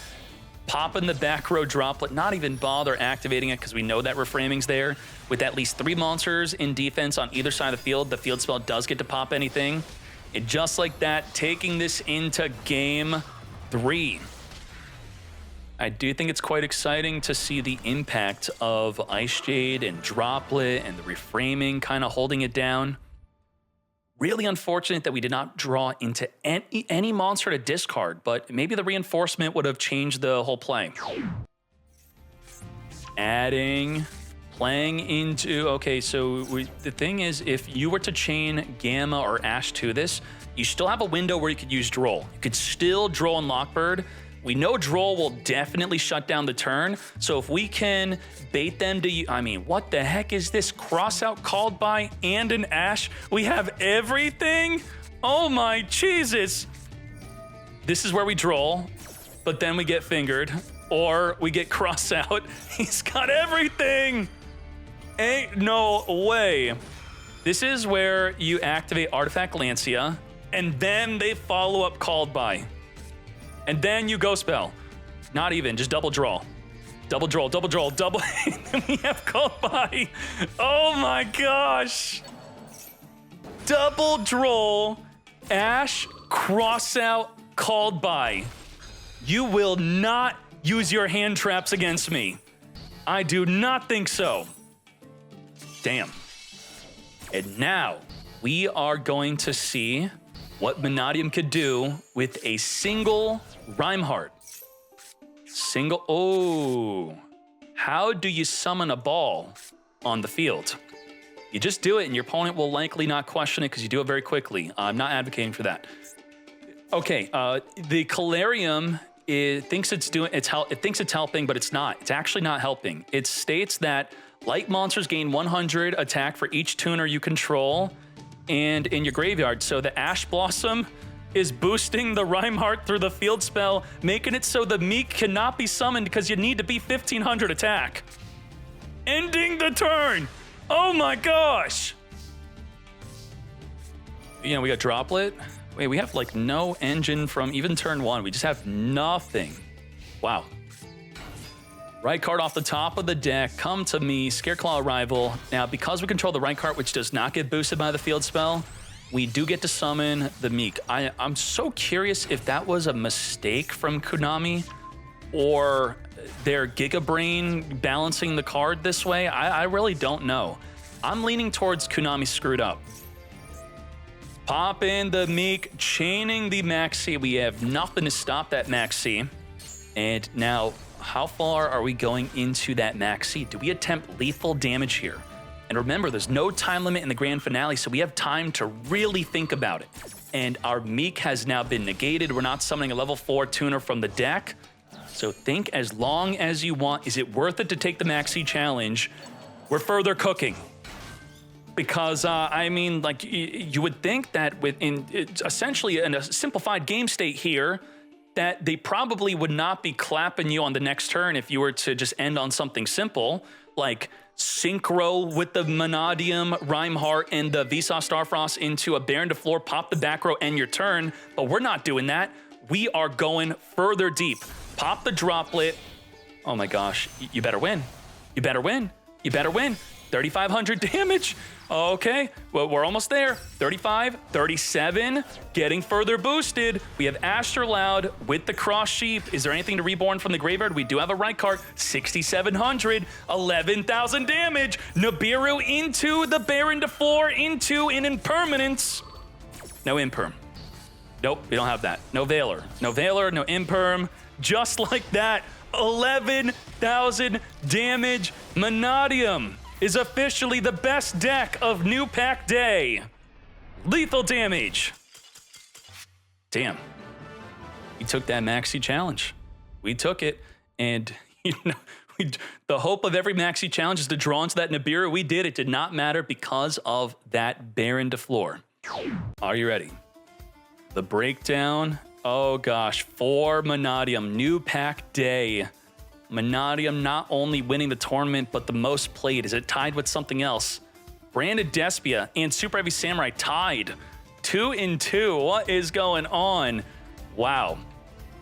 Popping the back row Droplet, not even bother activating it because we know that Reframing's there. With at least 3 monsters in defense on either side of the field spell does get to pop anything. And just like that, taking this into game 3. I do think it's quite exciting to see the impact of Ice Jade and Droplet and the reframing kind of holding it down. Really unfortunate that we did not draw into any monster to discard, but maybe the reinforcement would have changed the whole play. Playing into, okay, so the thing is, if you were to chain Gamma or Ash to this, you still have a window where you could use Droll. You could still Droll and Lockbird. We know Droll will definitely shut down the turn, so if we can bait them to, I mean, what the heck is this? Crossout called by and an Ash? We have everything? Oh my Jesus. This is where we Droll, but then we get fingered, or we get Crossout. He's got everything. Ain't no way. This is where you activate Artifact Lancia, and then they follow up called by. And then you go spell. Not even, just double draw. Double draw, double draw, double. And then we have called by. Oh my gosh. Double draw, Ash, cross out, called by. You will not use your hand traps against me. I do not think so. Damn. And now we are going to see what Mannadium could do with a single Rhymeheart. Oh. How do you summon a ball on the field? You just do it and your opponent will likely not question it because you do it very quickly. I'm not advocating for that. Okay, the Calarium, it thinks it's helping, but it's not. It's actually not helping. It states that light monsters gain 100 attack for each tuner you control and in your graveyard. So the Ash Blossom is boosting the Rhymeheart through the field spell, making it so the Meek cannot be summoned because you need to be 1500 attack. Ending the turn. Oh my gosh. You know, we got Droplet. Wait, we have like no engine from even turn one. We just have nothing. Wow. Right card off the top of the deck, come to me, Scareclaw Arrival. Now, because we control the right card, which does not get boosted by the field spell, we do get to summon the Meek. I'm so curious if that was a mistake from Konami or their Giga Brain balancing the card this way. I really don't know. I'm leaning towards Konami screwed up. Pop in the Meek, chaining the Maxi. We have nothing to stop that Maxi. And now, how far are we going into that Maxi? Do we attempt lethal damage here? And remember, there's no time limit in the grand finale, so we have time to really think about it. And our Meek has now been negated. We're not summoning a level 4 tuner from the deck. So think as long as you want. Is it worth it to take the Maxi challenge? We're further cooking. Because, I mean, like, you would think that essentially in a simplified game state here, that they probably would not be clapping you on the next turn if you were to just end on something simple, like synchro with the Mannadium, Rhymeheart, and the Vsauce Starfrost into a Baron de Flor, pop the back row, end your turn. But we're not doing that. We are going further deep. Pop the Droplet. Oh my gosh, you better win. You better win. You better win. 3,500 damage. Okay, well, we're almost there. 35, 37, getting further boosted. We have Astrolaud with the Cross Sheep. Is there anything to reborn from the graveyard? We do have a right card. 6,700, 11,000 damage. Nibiru into the Baron de Flor, into an Impermanence. No Imperm. Nope, we don't have that. No Veiler. No Veiler, no Imperm. Just like that, 11,000 damage. Mannadium is officially the best deck of New Pack Day. Lethal damage. Damn. We took that Maxi challenge. We took it, and you know, the hope of every Maxi challenge is to draw into that Nibiru. We did. It did not matter because of that Baron de Flor. Are you ready? The breakdown. Oh gosh, for Mannadium, New Pack Day. Mannadium not only winning the tournament, but the most played. Is it tied with something else? Branded Despia and Super Heavy Samurai tied 2-2. What is going on? Wow,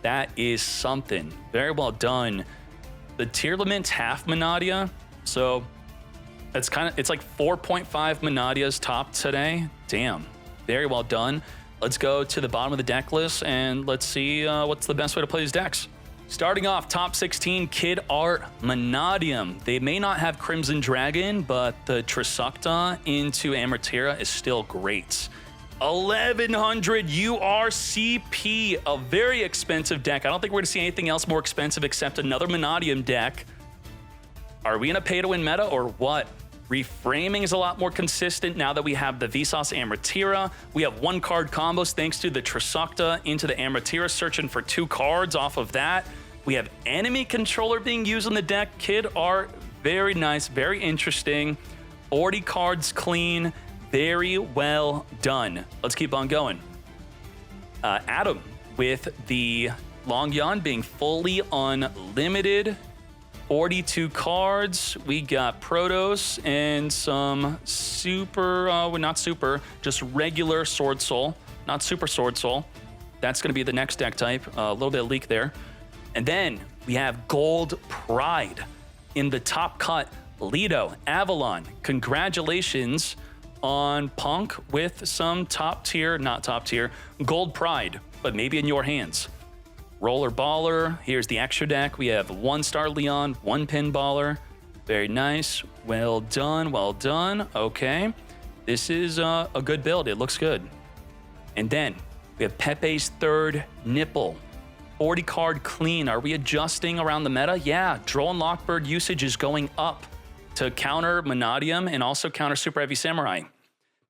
that is something. Very well done. The Tearlament half Mannadia, so it's like 4.5 Mannadia's top today. Damn, very well done. Let's go to the bottom of the deck list and let's see what's the best way to play these decks. Starting off, top 16, Kid Art, Mannadium. They may not have Crimson Dragon, but the Trisukta into Amatera is still great. 1100 URCP, a very expensive deck. I don't think we're going to see anything else more expensive except another Mannadium deck. Are we in a pay-to-win meta or what? Reframing is a lot more consistent now that we have the Vsauce Amatera. We have one-card combos thanks to the Trisukta into the Amatera, searching for 2 cards off of that. We have enemy controller being used on the deck. Kid Art, very nice, very interesting. 40 cards clean, very well done. Let's keep on going. Adam with the Long Yawn being fully unlimited. 42 cards. We got Protos and some super, well, not super, just regular Sword Soul, not super Sword Soul. That's going to be the next deck type. A little bit of leak there. And then we have Gold Pride in the top cut. Lido, Avalon, congratulations on Punk with some top tier, not top tier, Gold Pride, but maybe in your hands. Roller Baller, here's the extra deck. We have 1-star Leon, 1 Pinballer. Very nice. Well done, well done. Okay. This is a good build. It looks good. And then we have Pepe's third Nipple. 40 card clean. Are we adjusting around the meta? Yeah, Droll and Lockbird usage is going up to counter Mannadium and also counter Super Heavy Samurai.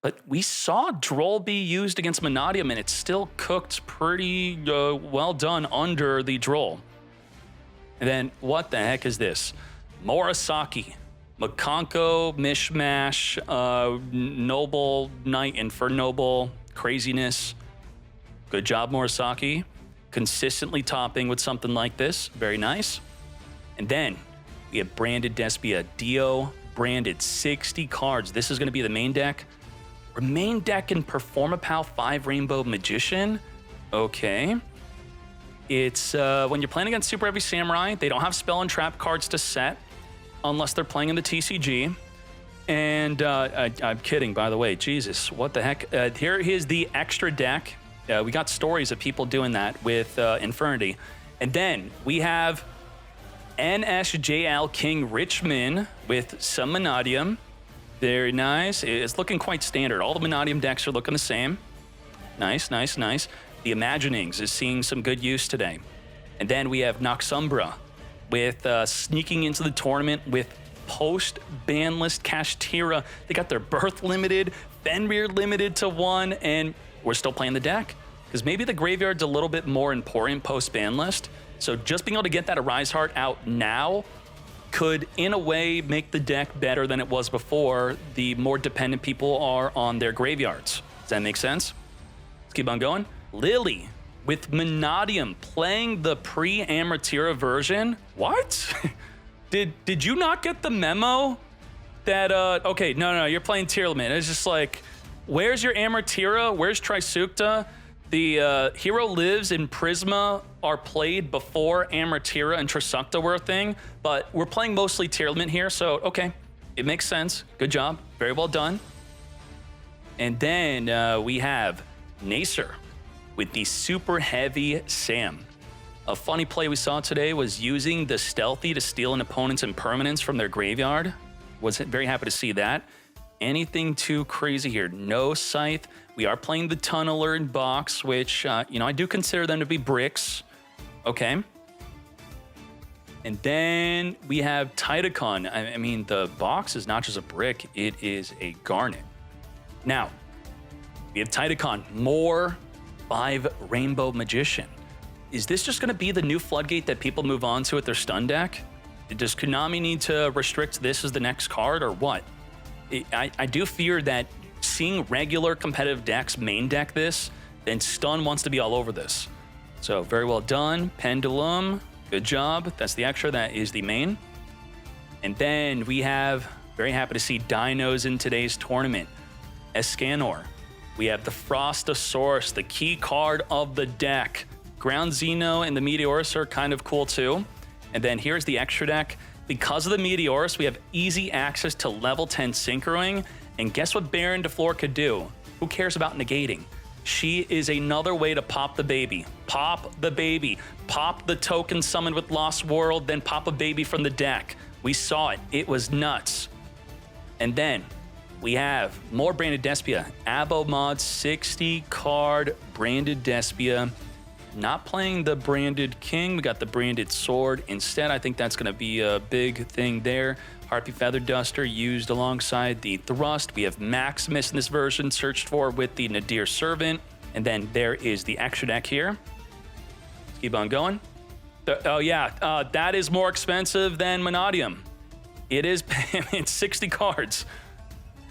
But we saw Droll be used against Mannadium, and it still cooked pretty well done under the Droll. And then, what the heck is this? Morisaki, Makonko, Mishmash, Noble Knight, Infernoble, craziness. Good job, Morisaki. Consistently topping with something like this. Very nice. And then, we have branded Despia, Dio, branded 60 cards. This is going to be the main deck. We're main deck in Performapal 5 Rainbow Magician. Okay. It's when you're playing against Super Heavy Samurai, they don't have spell and trap cards to set unless they're playing in the TCG. And I'm kidding, by the way. Jesus, what the heck? Here is the extra deck. We got stories of people doing that with Infernity. And then we have NSJL King Richmond with some Mannadium. Very nice. It's looking quite standard. All the Mannadium decks are looking the same. Nice, nice, nice. The Imaginings is seeing some good use today. And then we have Noxumbra with sneaking into the tournament with post-ban list Kashtira. They got their Birth limited, Fenrir limited to 1, and we're still playing the deck. Because maybe the graveyard's a little bit more important post-ban list. So just being able to get that Arise Heart out now could, in a way, make the deck better than it was before, the more dependent people are on their graveyards. Does that make sense? Let's keep on going. Lily with Mannadium playing the pre-Amatera version. What? Did you not get the memo that, okay, no, you're playing Tearlament. It's just like, where's your Amatera? Where's Trisukta? The Hero Lives and Prisma are played before Amatera and Trisukta were a thing, but we're playing mostly Tearlament here, so okay, it makes sense. Good job, very well done. And then we have Nacer with the Super Heavy Sam. A funny play we saw today was using the Stealthy to steal an opponent's impermanence from their graveyard. Was very happy to see that. Anything too crazy here? No Scythe. We are playing the Tunneler in box, which, I do consider them to be bricks. Okay. And then we have Titacon. I mean, the box is not just a brick, it is a garnet. Now, we have Titacon, more 5 Rainbow Magician. Is this just going to be the new floodgate that people move on to with their stun deck? Does Konami need to restrict this as the next card or what? I do fear that seeing regular competitive decks main deck this, then Stun wants to be all over this. So very well done. Pendulum, good job. That's the extra, that is the main. And then we have, very happy to see Dinos in today's tournament. Escanor. We have the Frostosaurus, the key card of the deck. Ground Xeno and the Meteorus are kind of cool too. And then here's the extra deck. Because of the Meteorus, we have easy access to level 10 Synchroing. And guess what Baron DeFleur could do? Who cares about negating? She is another way to pop the baby. Pop the baby. Pop the token summoned with Lost World, then pop a baby from the deck. We saw it. It was nuts. And then we have more branded Despia. Abo Mod 60 card branded Despia. Not playing the branded King. We got the branded Sword. Instead, I think that's going to be a big thing there. Harpy Feather Duster used alongside the Thrust. We have Maximus in this version, searched for with the Nadir Servant. And then there is the extra deck here. Let's keep on going. Oh yeah, that is more expensive than Mannadium. It is, it's 60 cards.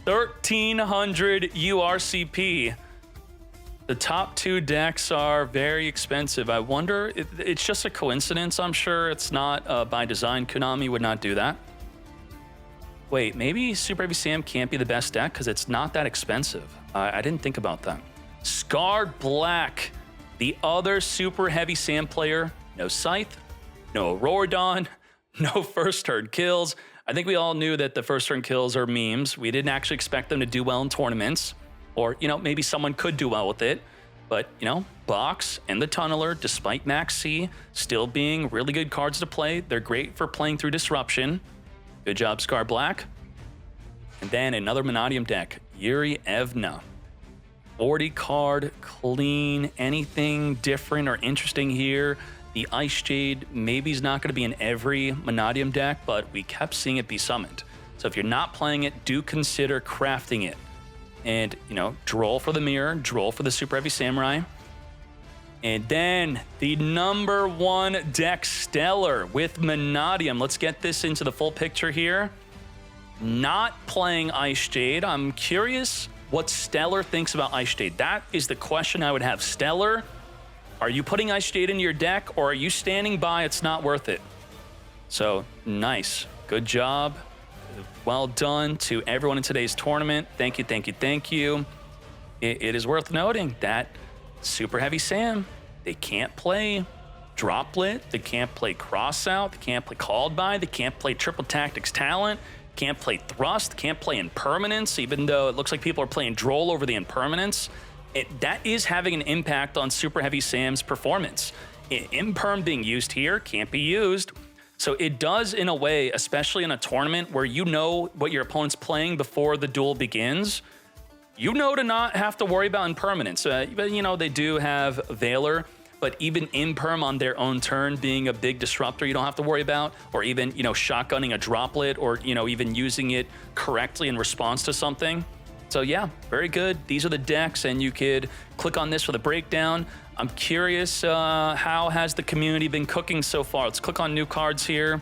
1,300 URCP. The top two decks are very expensive. I wonder, it's just a coincidence, I'm sure. It's not by design. Konami would not do that. Wait, maybe Super Heavy Sam can't be the best deck because it's not that expensive. I didn't think about that. Scarred Black, the other Super Heavy Sam player. No Scythe, no Auroradon, no first turn kills. I think we all knew that the first turn kills are memes. We didn't actually expect them to do well in tournaments. Or, you know, maybe someone could do well with it. But, you know, Box and the Tunneler, despite Max C, still being really good cards to play. They're great for playing through Disruption. Good job, Scar Black. And then another Mannadium deck, Yuri Evna. 40 card, clean, anything different or interesting here. The Ice Jade maybe is not going to be in every Mannadium deck, but we kept seeing it be summoned. So if you're not playing it, do consider crafting it. And, you know, Droll for the Mirror, Droll for the Super Heavy Samurai. And then the #1 deck, Stellar, with Mannadium. Let's get this into the full picture here. Not playing Ice Jade. I'm curious what Stellar thinks about Ice Jade. That is the question I would have. Stellar, are you putting Ice Jade into your deck, or are you standing by it's not worth it? So, nice. Good job. Well done to everyone in today's tournament. Thank you, thank you, thank you. It is worth noting that Super Heavy Sam, they can't play Droplet, they can't play Crossout, they can't play Called By, they can't play Triple Tactics Talent, can't play Thrust, can't play Impermanence, even though it looks like people are playing Droll over the Impermanence. That is having an impact on Super Heavy Sam's performance. Imperm being used here can't be used. So it does in a way, especially in a tournament where you know what your opponent's playing before the duel begins, you know to not have to worry about Impermanence. But you know, they do have Veiler, but even Imperm on their own turn being a big disruptor you don't have to worry about, or even, you know, shotgunning a Droplet, or, you know, even using it correctly in response to something. So yeah, very good. These are the decks, and you could click on this for the breakdown. I'm curious, how has the community been cooking so far? Let's click on new cards here.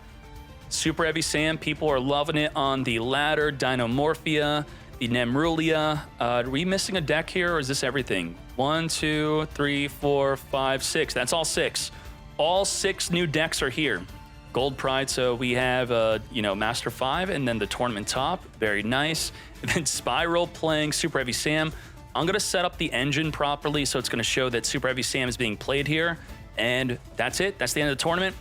Super Heavy Sam, people are loving it on the ladder. Dinomorphia, the Nemrulia. Are we missing a deck here, or is this everything? 1, 2, 3, 4, 5, 6. That's all 6. All 6 new decks are here. Gold Pride, so we have, you know, Master 5, and then the Tournament Top. Very nice. And then Spiral playing Super Heavy Sam. I'm going to set up the engine properly, so it's going to show that Super Heavy Sam is being played here. And that's it. That's the end of the tournament.